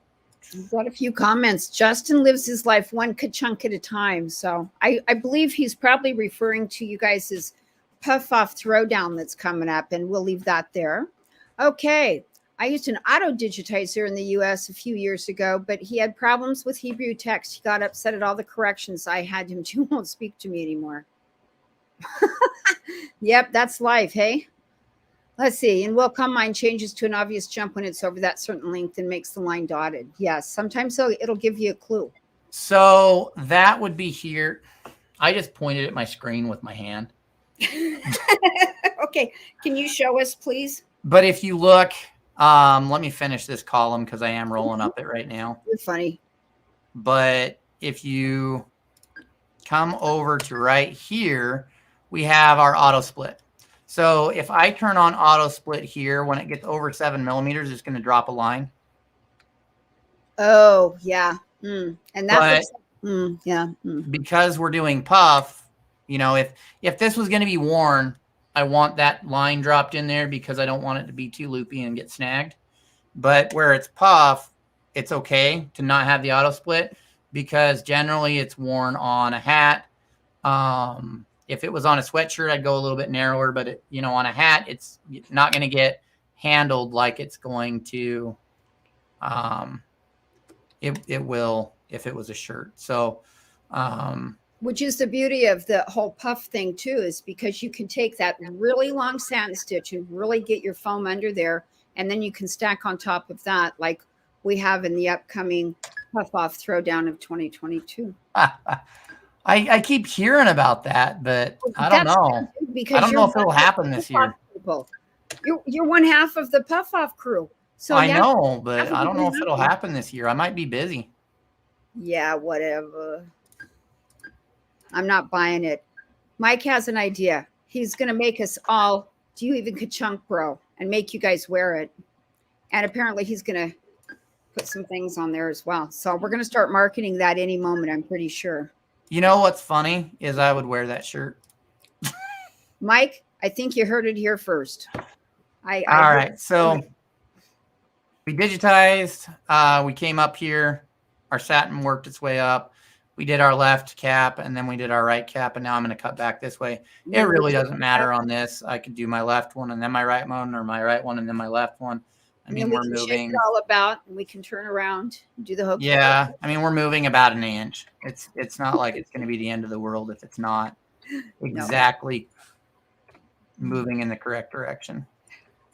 We've got a few comments. Justin lives his life one ka-chunk at a time. So I believe he's probably referring to you guys' puff off throwdown that's coming up, and we'll leave that there. Okay. I used an auto digitizer in the US a few years ago, but he had problems with Hebrew text. He got upset at all the corrections I had him do. Won't speak to me anymore. Yep, that's life, hey? Let's see. And will combine changes to an obvious jump when it's over that certain length and makes the line dotted. Yes, sometimes it'll give you a clue. So that would be here. I just pointed at my screen with my hand. Okay, can you show us, please? But if you look, let me finish this column because I am rolling up it right now. You're funny. But if you come over to right here, we have our auto split. So if I turn on auto split here, when it gets over 7 millimeters, it's going to drop a line. Oh, yeah. And that looks, yeah. Because we're doing puff, you know, if this was going to be worn, I want that line dropped in there because I don't want it to be too loopy and get snagged. But where it's puff, it's okay to not have the auto split because generally it's worn on a hat. If it was on a sweatshirt, I'd go a little bit narrower, but on a hat, it's not going to get handled like it's going to, it will if it was a shirt. So, which is the beauty of the whole puff thing too, is because you can take that really long satin stitch and really get your foam under there. And then you can stack on top of that, like we have in the upcoming puff off throwdown of 2022. I keep hearing about that, but I don't know. I don't know if it'll happen this year. You're one half of the puff off crew. So I know, but I don't know if it'll happen this year. I might be busy. Yeah, whatever. I'm not buying it. Mike has an idea. He's going to make us all, do you even ka-chunk, bro? And make you guys wear it. And apparently he's going to put some things on there as well. So we're going to start marketing that any moment, I'm pretty sure. You know what's funny is I would wear that shirt. Mike, I think you heard it here first. All right. So we digitized. We came up here. Our satin worked its way up. We did our left cap and then we did our right cap. And now I'm going to cut back this way. It really doesn't matter on this. I could do my left one and then my right one, or my right one and then my left one. I mean, we're moving it all about, and we can turn around and do the hook. Yeah, I mean, we're moving about an inch. It's not like it's going to be the end of the world if it's not exactly moving in the correct direction.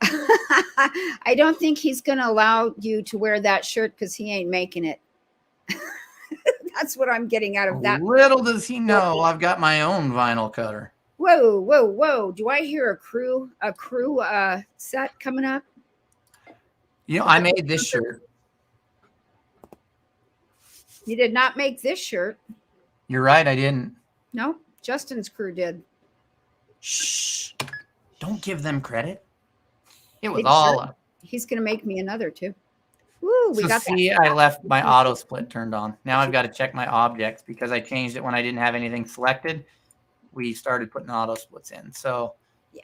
I don't think he's going to allow you to wear that shirt because he ain't making it. That's what I'm getting out of that. Little does he know, I've got my own vinyl cutter. Whoa, whoa, whoa! Do I hear a crew set coming up? I made this shirt. You did not make this shirt. You're right, I didn't. No, Justin's crew did. Shh. Don't give them credit. It was all. He's going to make me another too. Woo, we got that. I left my auto split turned on. Now I've got to check my objects because I changed it when I didn't have anything selected. We started putting auto splits in. So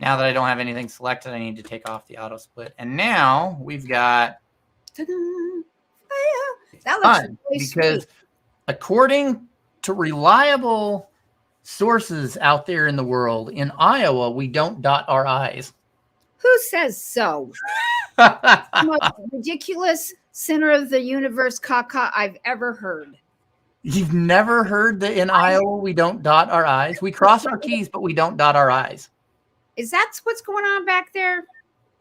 now that I don't have anything selected, I need to take off the auto split. And now we've got that looks really because sweet. According to reliable sources out there in the world, in Iowa, we don't dot our I's. Who says so? The most ridiculous center of the universe caca I've ever heard. You've never heard that in Iowa we don't dot our I's? We cross our T's, but we don't dot our I's. Is that what's going on back there?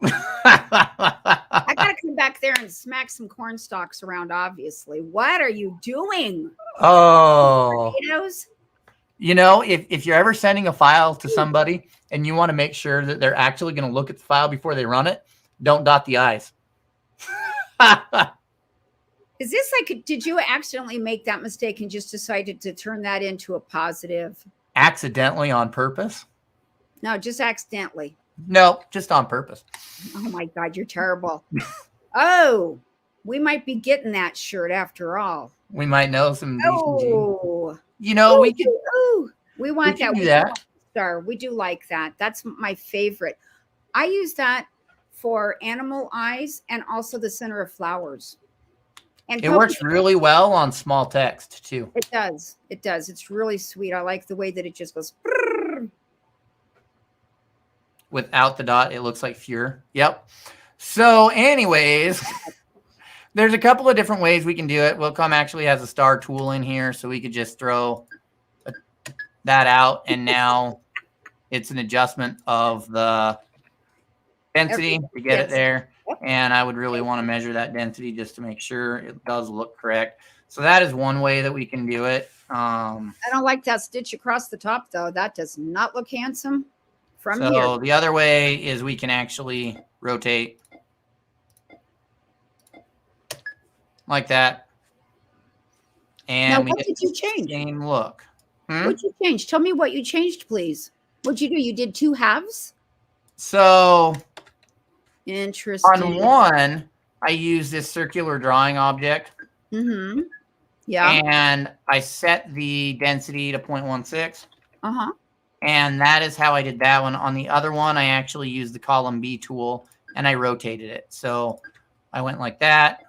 I gotta come back there and smack some corn stalks around, obviously. What are you doing? Oh. Potatoes? You know, if you're ever sending a file to somebody and you want to make sure that they're actually going to look at the file before they run it, don't dot the I's. Is this like, did you accidentally make that mistake and just decided to turn that into a positive? Accidentally on purpose? No, just accidentally. No, just on purpose. Oh my God, you're terrible. Oh, we might be getting that shirt after all. We might know some. Oh, you know, we could. Ooh, we want that. Do that. Star. We do like that. That's my favorite. I use that for animal eyes and also the center of flowers. And it works really well on small text too. It does. It does. It's really sweet. I like the way that it just goes. Without the dot, it looks like Fuhr. Yep. So anyways, there's a couple of different ways we can do it. Willcom actually has a star tool in here, so we could just throw that out, and now it's an adjustment of the density to get it there. And I would really want to measure that density just to make sure it does look correct. So that is one way that we can do it. I don't like that stitch across the top, though. That does not look handsome from here. So the other way is we can actually rotate like that. And now, what did you change? Same look. What did you change? Tell me what you changed, please. What'd you do? You did 2 halves? So interesting. On one, I use this circular drawing object. Mm-hmm. Yeah. And I set the density to 0.16. Uh-huh. And that is how I did that one. On the other one, I actually used the column B tool and I rotated it. So I went like that.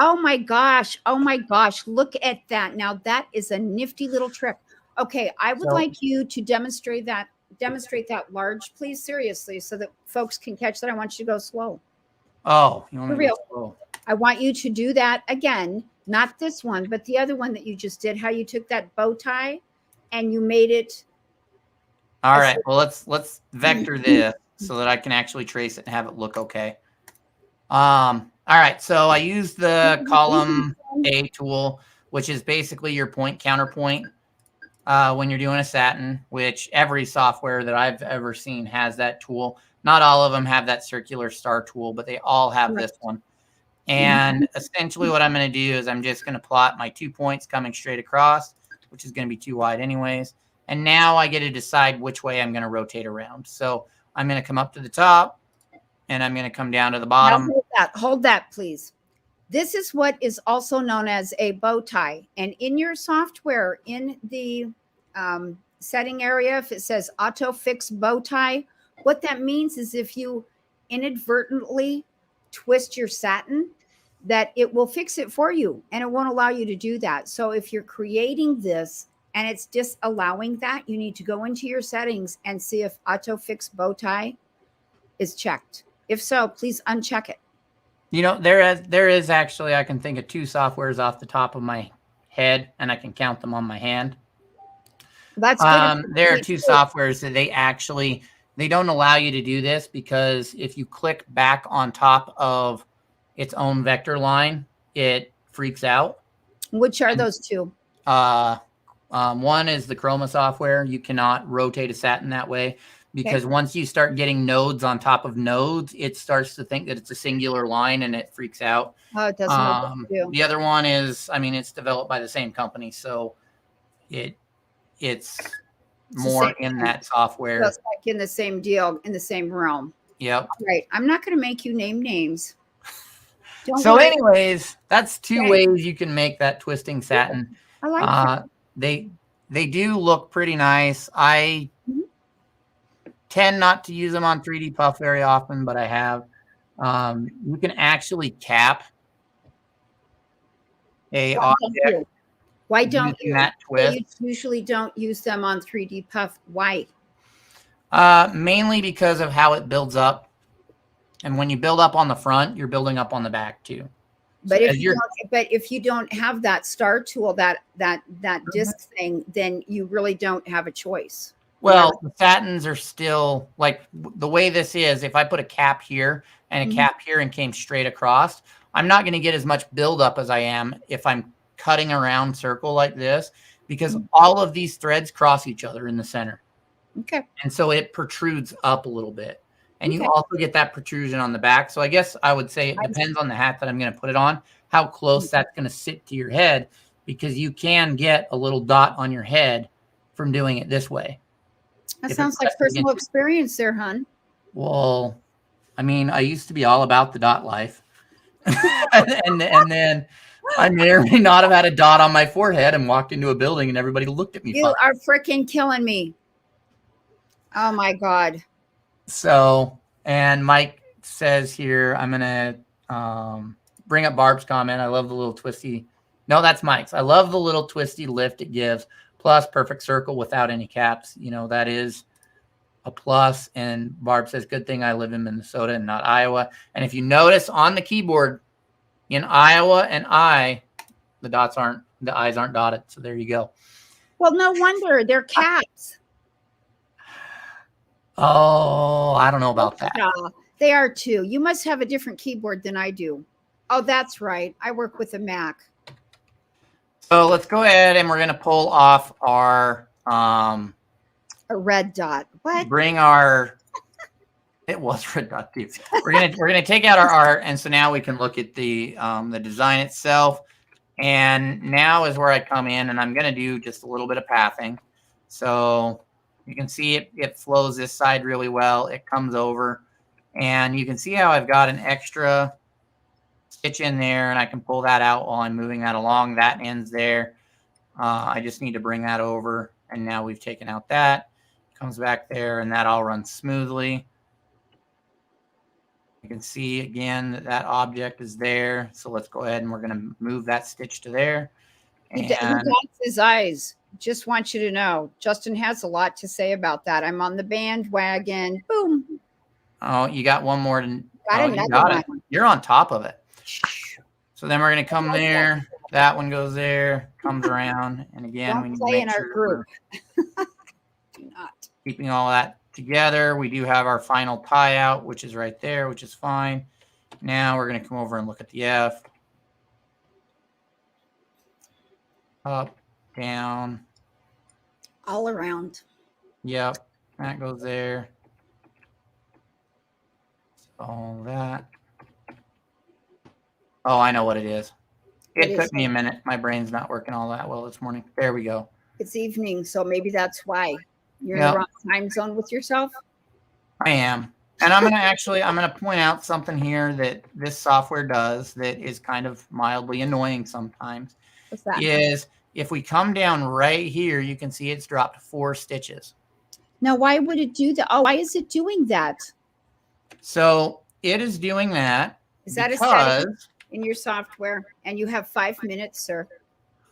Oh my gosh. Oh my gosh. Look at that. Now that is a nifty little trick. Okay. I would like you to demonstrate that large, please, seriously, so that folks can catch that. I want you to go slow. Oh, you want me for real? Slow. I want you to do that again, not this one, but the other one that you just did, how you took that bow tie and you made it. All right. Well, let's vector this so that I can actually trace it and have it look okay. All right. So I use the column A tool, which is basically your point counterpoint. When you're doing a satin, which every software that I've ever seen has that tool. Not all of them have that circular star tool, but they all have this one. And essentially what I'm going to do is I'm just going to plot my 2 points coming straight across, which is going to be too wide anyways. And now I get to decide which way I'm going to rotate around. So I'm going to come up to the top and I'm going to come down to the bottom. Now hold that, please. This is what is also known as a bow tie. And in your software, in the setting area, if it says auto fix bow tie, what that means is if you inadvertently twist your satin, that it will fix it for you and it won't allow you to do that. So if you're creating this and it's disallowing that, you need to go into your settings and see if auto fix bow tie is checked. If so, please uncheck it. You know, there is actually, I can think of 2 softwares off the top of my head, and I can count them on my hand. That's good. There are 2 softwares that they don't allow you to do this because if you click back on top of its own vector line, it freaks out. Which are those 2? One is the Chroma software. You cannot rotate a satin that way. Because once you start getting nodes on top of nodes, it starts to think that it's a singular line and it freaks out. Oh, it doesn't know what to do. The other one is, I mean, it's developed by the same company, so it's more in that software. It's like in the same deal, in the same realm. Yep. All right. I'm not going to make you name names. So anyways, that's 2 ways you can make that twisting satin. I like that. They do look pretty nice. I tend not to use them on 3D Puff very often, but I have. You can actually cap a object. Why don't you? That twist. You usually don't use them on 3D Puff. Why? Mainly because of how it builds up. And when you build up on the front, you're building up on the back too. But if you don't have that star tool, that disc thing, then you really don't have a choice. Well, the satins are still like the way this is. If I put a cap here and a cap here and came straight across, I'm not going to get as much buildup as I am if I'm cutting around circle like this. because all of these threads cross each other in the center. Okay. And so it protrudes up a little bit. And you Okay. also get that protrusion on the back. So I guess I would say it depends on the hat that I'm going to put it on, how close that's going to sit to your head, because you can get a little dot on your head from doing it this way. That sounds like personal experience there, hon. Well, I mean, I used to be all about the dot life. and then I may or may not have had a dot on my forehead and walked into a building and everybody looked at me. You are freaking killing me. Oh my God. So, and Mike says here, I'm going to bring up Barb's comment. I love the little twisty. No, that's Mike's. I love the little twisty lift it gives. Plus, perfect circle without any caps. You know, that is a plus. And Barb says, good thing I live in Minnesota and not Iowa. And if you notice on the keyboard in Iowa and the eyes aren't dotted. So there you go. Well, no wonder they're caps. Oh, I don't know about that. They are too. You must have a different keyboard than I do. Oh, that's right. I work with a Mac. So let's go ahead and we're going to pull off our a red dot. What? Bring our it was red dot too. We're gonna take out our art, and so now we can look at the design itself. And now is where I come in, and I'm gonna do just a little bit of pathing. So you can see it flows this side really well. It comes over, and you can see how I've got an extra stitch in there, and I can pull that out while I'm moving that along. That ends there. I just need to bring that over, and now we've taken out that. Comes back there, and that all runs smoothly. You can see again that object is there. So let's go ahead and we're going to move that stitch to there. And he dots his eyes. Just want you to know, Justin has a lot to say about that. I'm on the bandwagon. Boom. Oh, you got one more. Got it. You're on top of it. So then we're going to come there. That one goes there, comes around. And again, we need to make sure group. Do not. Keeping all that together. We do have our final tie out, which is right there, which is fine. Now we're going to come over and look at the F. Up, down. All around. Yep, that goes there. All that. Oh, I know what it is. It took me a minute. My brain's not working all that well this morning. There we go. It's evening, so maybe that's why. You're in the wrong time zone with yourself? I am. And I'm going to point out something here that this software does that is kind of mildly annoying sometimes. What's that? Is if we come down right here, you can see it's dropped 4 stitches. Now, why would it do that? Oh, why is it doing that? So it is doing that. Is that a setting in your software? And you have 5 minutes, sir.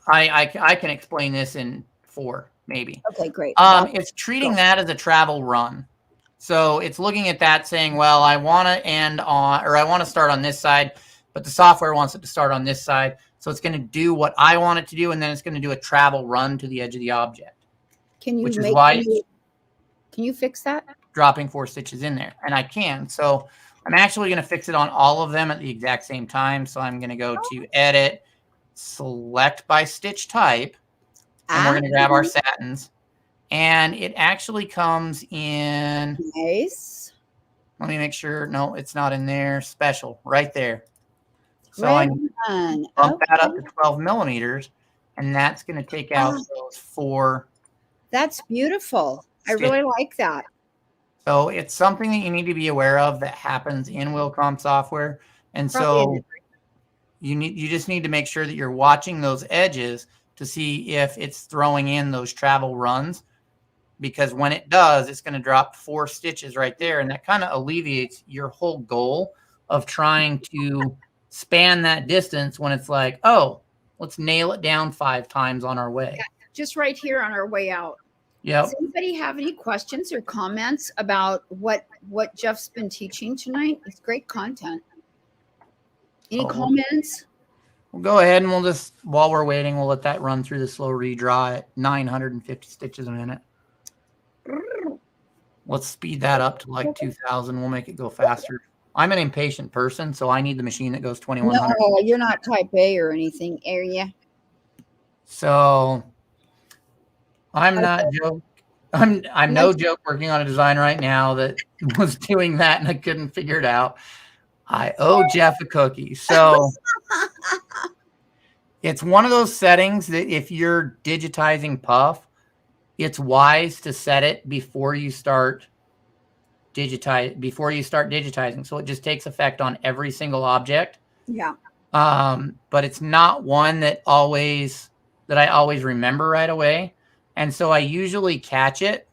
I can explain this in 4. Maybe. Okay, great. It's treating that as a travel run. So it's looking at that saying, well, I want to end on, or I want to start on this side, but the software wants it to start on this side. So it's going to do what I want it to do, and then it's going to do a travel run to the edge of the object. Can you can you fix that? Dropping 4 stitches in there, and I can. So I'm actually going to fix it on all of them at the exact same time. So I'm going to go to Edit, Select by Stitch Type. And we're going to grab our satins, and it actually comes in. Nice. Let me make sure. No, it's not in there. Special right there. So I bump that up to 12 millimeters, and that's going to take out those 4. That's beautiful. Stitches. I really like that. So it's something that you need to be aware of that happens in Wilcom software, and so you just need to make sure that you're watching those edges to see if it's throwing in those travel runs, because when it does, it's going to drop 4 stitches right there. And that kind of alleviates your whole goal of trying to span that distance when it's like, oh, let's nail it down 5 times on our way. Yeah, just right here on our way out. Yeah. Does anybody have any questions or comments about what Jeff's been teaching tonight? It's great content. Any comments? We'll go ahead and we'll just, while we're waiting, we'll let that run through the slow redraw at 950 stitches a minute. Let's speed that up to like 2,000. We'll make it go faster. I'm an impatient person, so I need the machine that goes 2,100. No, you're not type A or anything, are you? So I'm not joke. I'm no joke working on a design right now that was doing that and I couldn't figure it out. I owe Jeff a cookie. So it's one of those settings that if you're digitizing Puff, it's wise to set it before you start digitizing. So it just takes effect on every single object. Yeah. But it's not one that I always remember right away. And so I usually catch it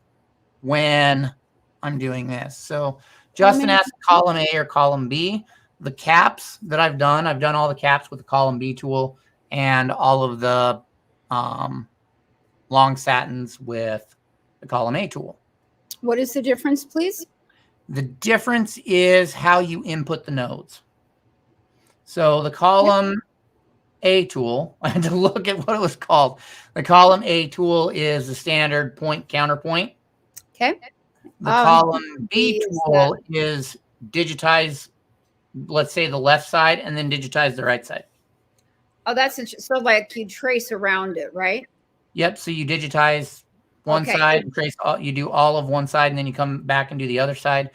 when I'm doing this. So Justin asked column A or column B. The caps that I've done all the caps with the column B tool and all of the long satins with the column A tool. What is the difference, please? The difference is how you input the nodes. So the column A tool, I had to look at what it was called. The column A tool is the standard point counterpoint. Okay. The column B tool is digitize, let's say the left side, and then digitize the right side. Oh, that's interesting. So like you trace around it, right? Yep. So you digitize one side, and trace you do all of one side, and then you come back and do the other side.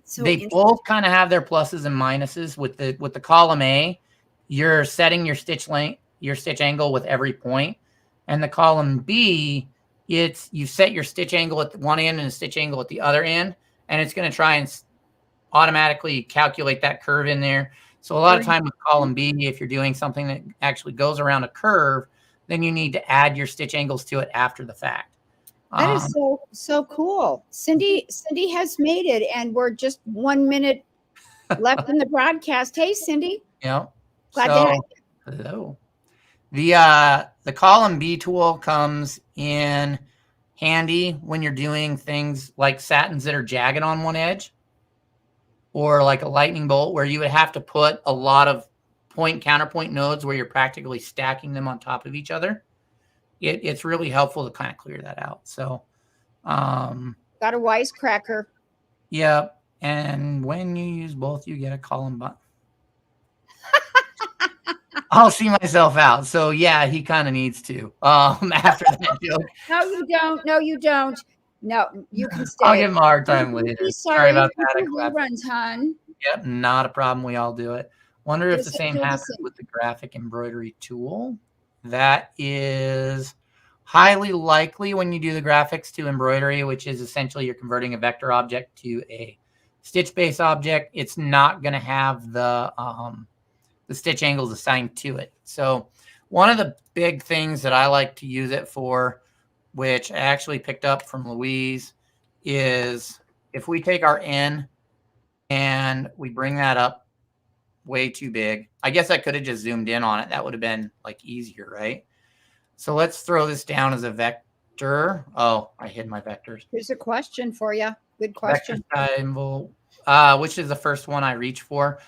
So they both kind of have their pluses and minuses. With the column A, you're setting your stitch length, your stitch angle with every point, and the column B, you set your stitch angle at one end and a stitch angle at the other end, and it's going to try and automatically calculate that curve in there. So a lot of time with column B, if you're doing something that actually goes around a curve, then you need to add your stitch angles to it after the fact. That is so cool. Cindy has made it, and we're just 1 minute left in the broadcast. Hey, Cindy. Yeah. Hello. The column B tool comes in handy when you're doing things like satins that are jagged on one edge, or like a lightning bolt where you would have to put a lot of point counterpoint nodes where you're practically stacking them on top of each other. It's really helpful to kind of clear that out. So got a wisecracker. Yeah. And when you use both, you get a column button. I'll see myself out. So yeah, he kind of needs to after that joke. No, you don't. No, you don't. No, you can stay. I'll give him a hard time later. Sorry about that. Reruns, hon. Yep, not a problem. We all do it. Wonder if the same happens with the graphic embroidery tool. That is highly likely when you do the graphics to embroidery, which is essentially you're converting a vector object to a stitch-based object. It's not going to have the stitch angles assigned to it. So one of the big things that I like to use it for, which I actually picked up from Louise, is if we take our N and we bring that up way too big. I guess I could have just zoomed in on it. That would have been like easier, right? So let's throw this down as a vector. Oh, I hid my vectors. Here's a question for you. Good question. Which is the first one I reach for?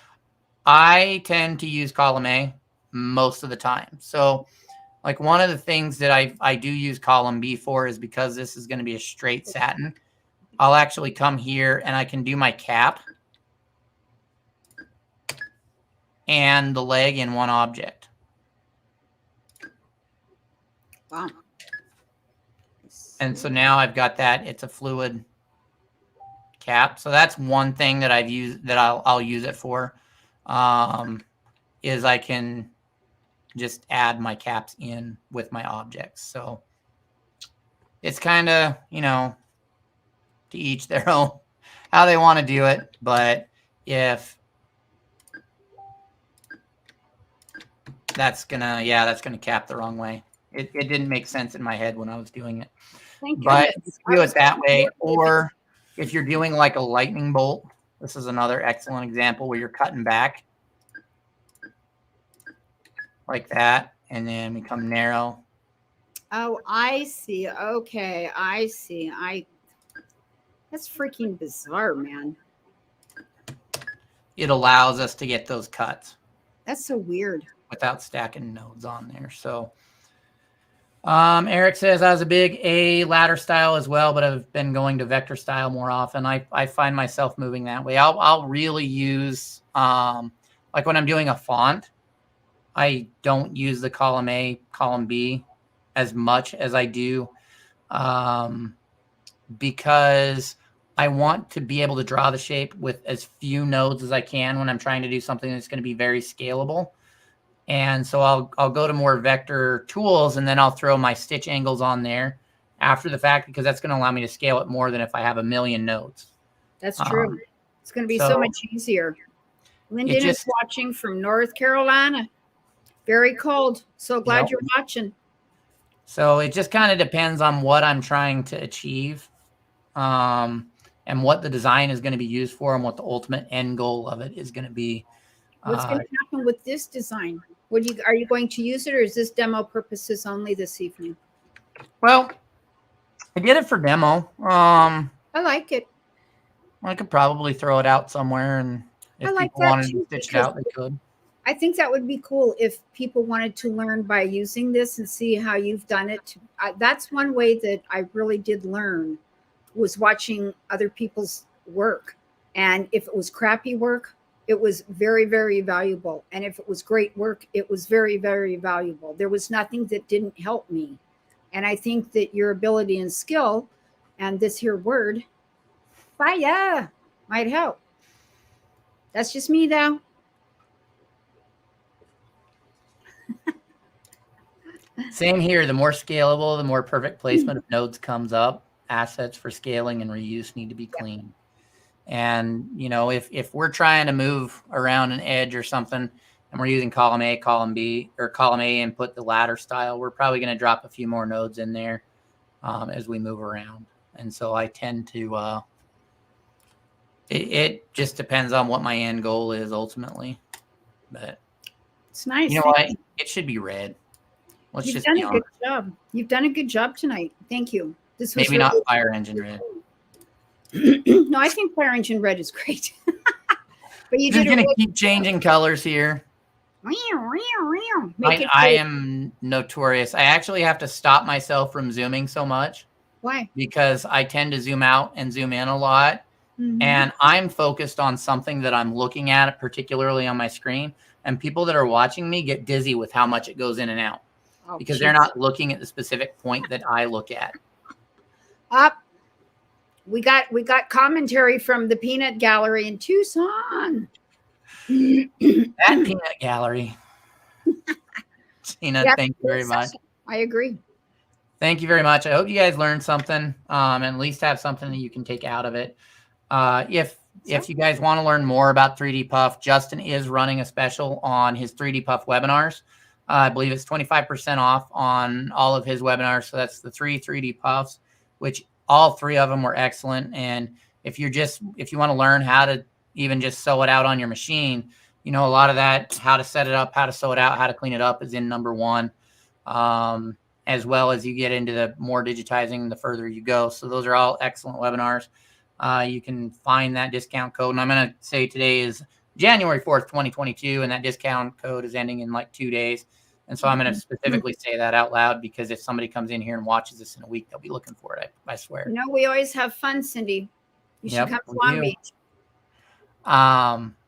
I tend to use column A most of the time. So like one of the things that I do use column B for is because this is going to be a straight satin. I'll actually come here and I can do my cap and the leg in one object. Wow. And so now I've got that. It's a fluid cap. So that's one thing that I've used that I'll use it for, is I can just add my caps in with my objects. So it's kind of, to each their own, how they want to do it. But if that's gonna cap the wrong way. It didn't make sense in my head when I was doing it. But do it that way. Or if you're doing like a lightning bolt, this is another excellent example where you're cutting back like that, and then we come narrow. Oh, I see. Okay, I see. That's freaking bizarre, man. It allows us to get those cuts. That's so weird. Without stacking nodes on there. So Eric says I was a big A ladder style as well, but I've been going to vector style more often. I find myself moving that way. I'll really use like when I'm doing a font, I don't use the column A, column B as much as I do because I want to be able to draw the shape with as few nodes as I can when I'm trying to do something that's going to be very scalable. And so I'll go to more vector tools, and then I'll throw my stitch angles on there after the fact, because that's going to allow me to scale it more than if I have a million nodes. That's true. It's going to be so so much easier. Lyndon is watching from North Carolina. Very cold. So glad you're watching. So it just kind of depends on what I'm trying to achieve, and what the design is going to be used for, and what the ultimate end goal of it is going to be. What's going to happen with this design? Are you going to use it, or is this demo purposes only this evening? Well, I did it for demo. I like it. I could probably throw it out somewhere, and if people wanted to stitch it out, they could. I think that would be cool if people wanted to learn by using this and see how you've done it. That's one way that I really did learn, was watching other people's work. And if it was crappy work, it was very, very valuable. And if it was great work, it was very, very valuable. There was nothing that didn't help me. And I think that your ability and skill and this here word, fire, might help. That's just me, though. Same here. The more scalable, the more perfect placement of nodes comes up. Assets for scaling and reuse need to be clean. And, if we're trying to move around an edge or something, and we're using column A, column B, or column A and put the ladder style, we're probably going to drop a few more nodes in there as we move around. And so I tend to, it just depends on what my end goal is ultimately. But it's nice. You know what? It should be red. You've done a good job. You've done a good job tonight. Thank you. This was maybe not fire engine red. No, I think fire engine red is great. But you just going to keep changing colors here. I am notorious. I actually have to stop myself from zooming so much. Why? Because I tend to zoom out and zoom in a lot. Mm-hmm. And I'm focused on something that I'm looking at, particularly on my screen. And people that are watching me get dizzy with how much it goes in and out. Because they're not looking at the specific point that I look at. We got commentary from the Peanut Gallery in Tucson. That Peanut Gallery. Tina, thank you very much. I agree. Thank you very much. I hope you guys learned something, and at least have something that you can take out of it. If you guys want to learn more about 3D Puff, Justin is running a special on his 3D Puff webinars. I believe it's 25% off on all of his webinars. So that's the 3D Puffs, which all 3 of them were excellent. And if you want to learn how to even just sew it out on your machine, a lot of that, how to set it up, how to sew it out, how to clean it up is in number 1, as well as you get into the more digitizing the further you go. So those are all excellent webinars. You can find that discount code. And I'm going to say today is January 4th, 2022, and that discount code is ending in like 2 days. And so I'm going to specifically say that out loud, because if somebody comes in here and watches this in a week, they'll be looking for it. I swear. We always have fun, Cindy. You should come to Long Beach.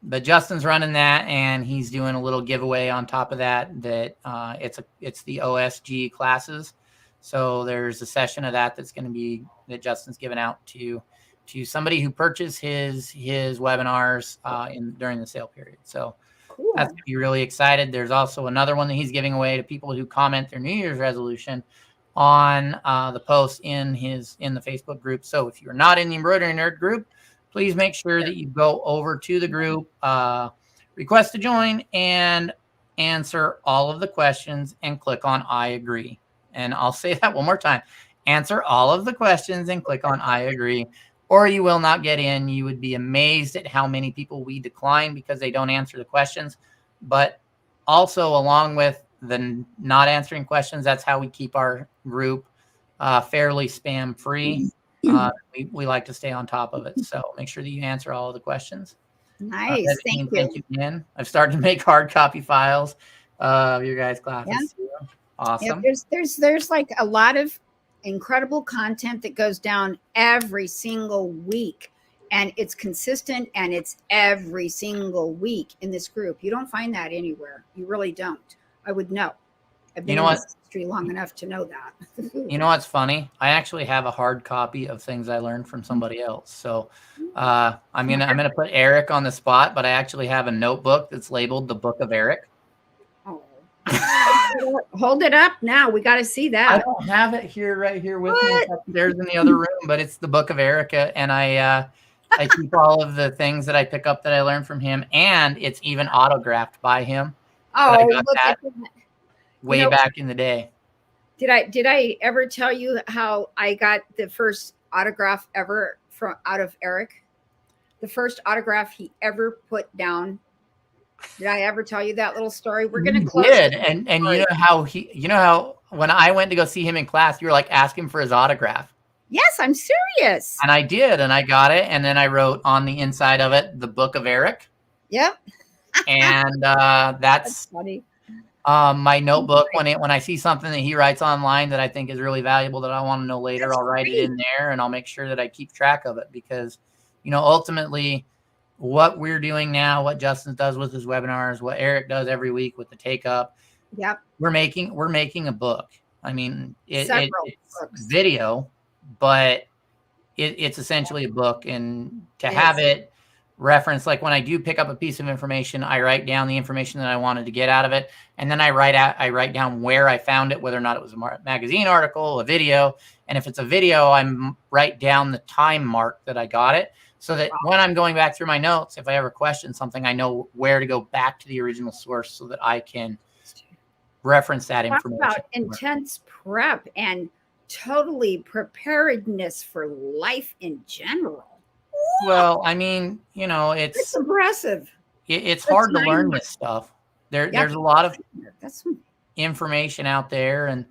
But Justin's running that, and he's doing a little giveaway on top of that. It's the OSG classes. So there's a session of that's going to be that Justin's giving out to somebody who purchased his webinars during the sale period. So cool. That's going to be really excited. There's also another one that he's giving away to people who comment their New Year's resolution on the post in the Facebook group. So if you're not in the Embroidery Nerd group, please make sure that you go over to the group, request to join, and answer all of the questions and click on I agree. And I'll say that one more time. Answer all of the questions and click on I agree, or you will not get in. You would be amazed at how many people we decline because they don't answer the questions. But also, along with the not answering questions, that's how we keep our group fairly spam free. We like to stay on top of it. So make sure that you answer all of the questions. Nice. Thank you again. I've started to make hard copy files of your guys' classes. Yeah. Awesome. Yeah, there's like a lot of incredible content that goes down every single week, and it's consistent, and it's every single week in this group. You don't find that anywhere. You really don't. I would know. I've You been know in what? this industry long enough to know that. You know what's funny? I actually have a hard copy of things I learned from somebody else. So I'm gonna put Eric on the spot, but I actually have a notebook that's labeled the Book of Eric. Oh. Hold it up now. We got to see I that. don't have it here right here with me. What? It's upstairs in the other room, but it's the Book of Erica, and I keep all of the things that I pick up that I learned from him, and it's even autographed by him. But I Oh, got look that at that. way back in the day. Did I ever tell you how I got the first autograph ever from out of Eric? The first autograph he ever put down. Did I ever tell you that little story? We're going to You close. did, and you know how when I went to go see him in class, you were like, ask him for his autograph. Yes, I'm serious. And I did, and I got it, and then I wrote on the inside of it, the Book of Eric. Yep. And That's funny. my notebook. When I see something that he writes online that I think is really valuable that I want to know later, That's I'll write it great. in there, and I'll make sure that I keep track of it because, ultimately, what we're doing now, what Justin does with his webinars, what Eric does every week with the Take Up, Yep. we're making a book. I mean, Several it's books. video, but it's essentially a book, and to It have is. it reference, like when I do pick up a piece of information, I write down the information that I wanted to get out of it, and then I write down where I found it, whether or not it was a magazine article, a video, and if it's a video, I write down the time mark that I got it, so that when I'm going back through my notes, if I ever question something, I know where to go back to the original source so that I can reference that Talk information. about intense prep and totally preparedness for life in general. Well, I mean, It's impressive. it's hard to learn this stuff. There's a lot of That's information out there, and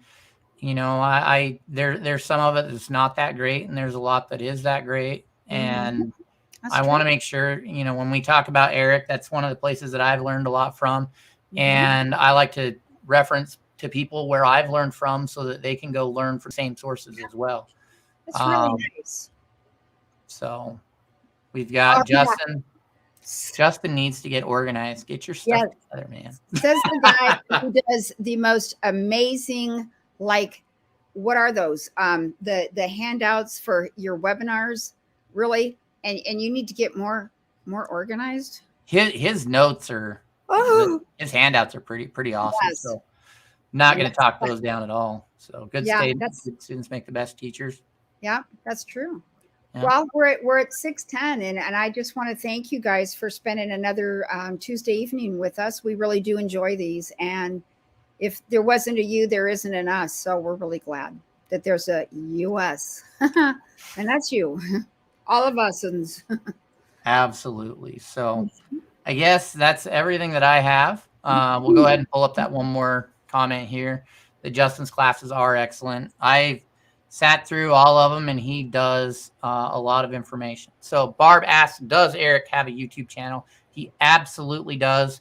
there's some of it that's not that great, and there's a lot that is that great. And I want to make sure, when we talk about Eric, that's one of the places that I've learned a lot from. And I like to reference to people where I've learned from so that they can go learn from the same sources as well. That's really nice. So we've got Justin. Justin needs to get organized. Get your stuff together, man. Says the guy who does the most amazing, like, what are those? The handouts for your webinars, really? And you need to get more organized. His notes are his handouts are pretty awesome. Yes. So not going to talk those down at all. So good students make the best teachers. Yeah, that's true. Yeah. Well, we're at 6:10, and I just want to thank you guys for spending another Tuesday evening with us. We really do enjoy these, and if there wasn't a you, there isn't an us. So we're really glad that there's a US, and that's you, all of us. Absolutely. So I guess that's everything that I have. We'll go ahead and pull up that one more comment here. That Justin's classes are excellent. I've sat through all of them, and he does a lot of information. So Barb asks, does Eric have a YouTube channel? He absolutely does.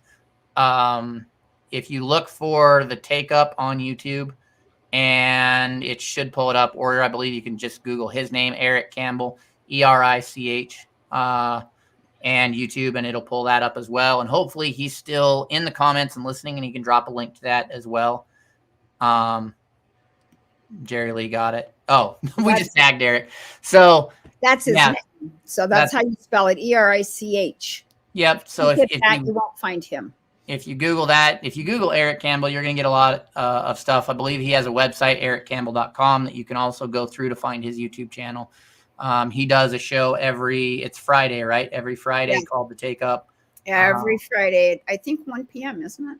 If you look for the Take Up on YouTube, and it should pull it up, or I believe you can just Google his name, Eric Campbell, ERICH, and YouTube, and it'll pull that up as well. And hopefully he's still in the comments and listening, and he can drop a link to that as well. Jerry Lee got it. Oh, we just tagged Eric. So that's his name. So that's how you spell it, ERICH. Yep. So if you won't find him. If you Google that, if you Google Eric Campbell, you're going to get a lot of stuff. I believe he has a website, ericcampbell.com, that you can also go through to find his YouTube channel. He does a show it's Friday, right? Every Friday called The Take Up. Every Friday, I think 1 p.m., isn't it?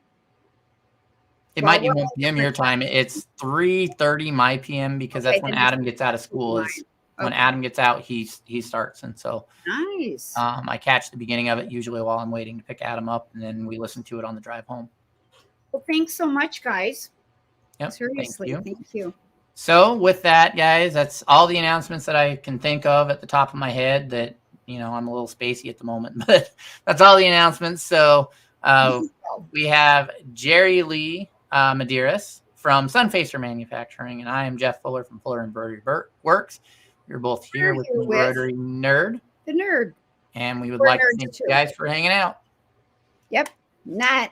It might be 1 p.m. your time. It's 3:30 my p.m. because that's when Adam gets out of school. When Adam gets out, he starts. And so nice. I catch the beginning of it usually while I'm waiting to pick Adam up, and then we listen to it on the drive home. Well, thanks so much, guys. Yep, seriously, thank you. So with that, guys, that's all the announcements that I can think of at the top of my head. That I'm a little spacey at the moment, but that's all the announcements. So we have Jerry Lee Medeiros from Sunfacer Manufacturing, and I am Jeff Fuller from Fuller Embroidery Works. We're both here with Embroidery Nerd. The Nerd. And we would like to thank you guys for hanging out. Yep. Not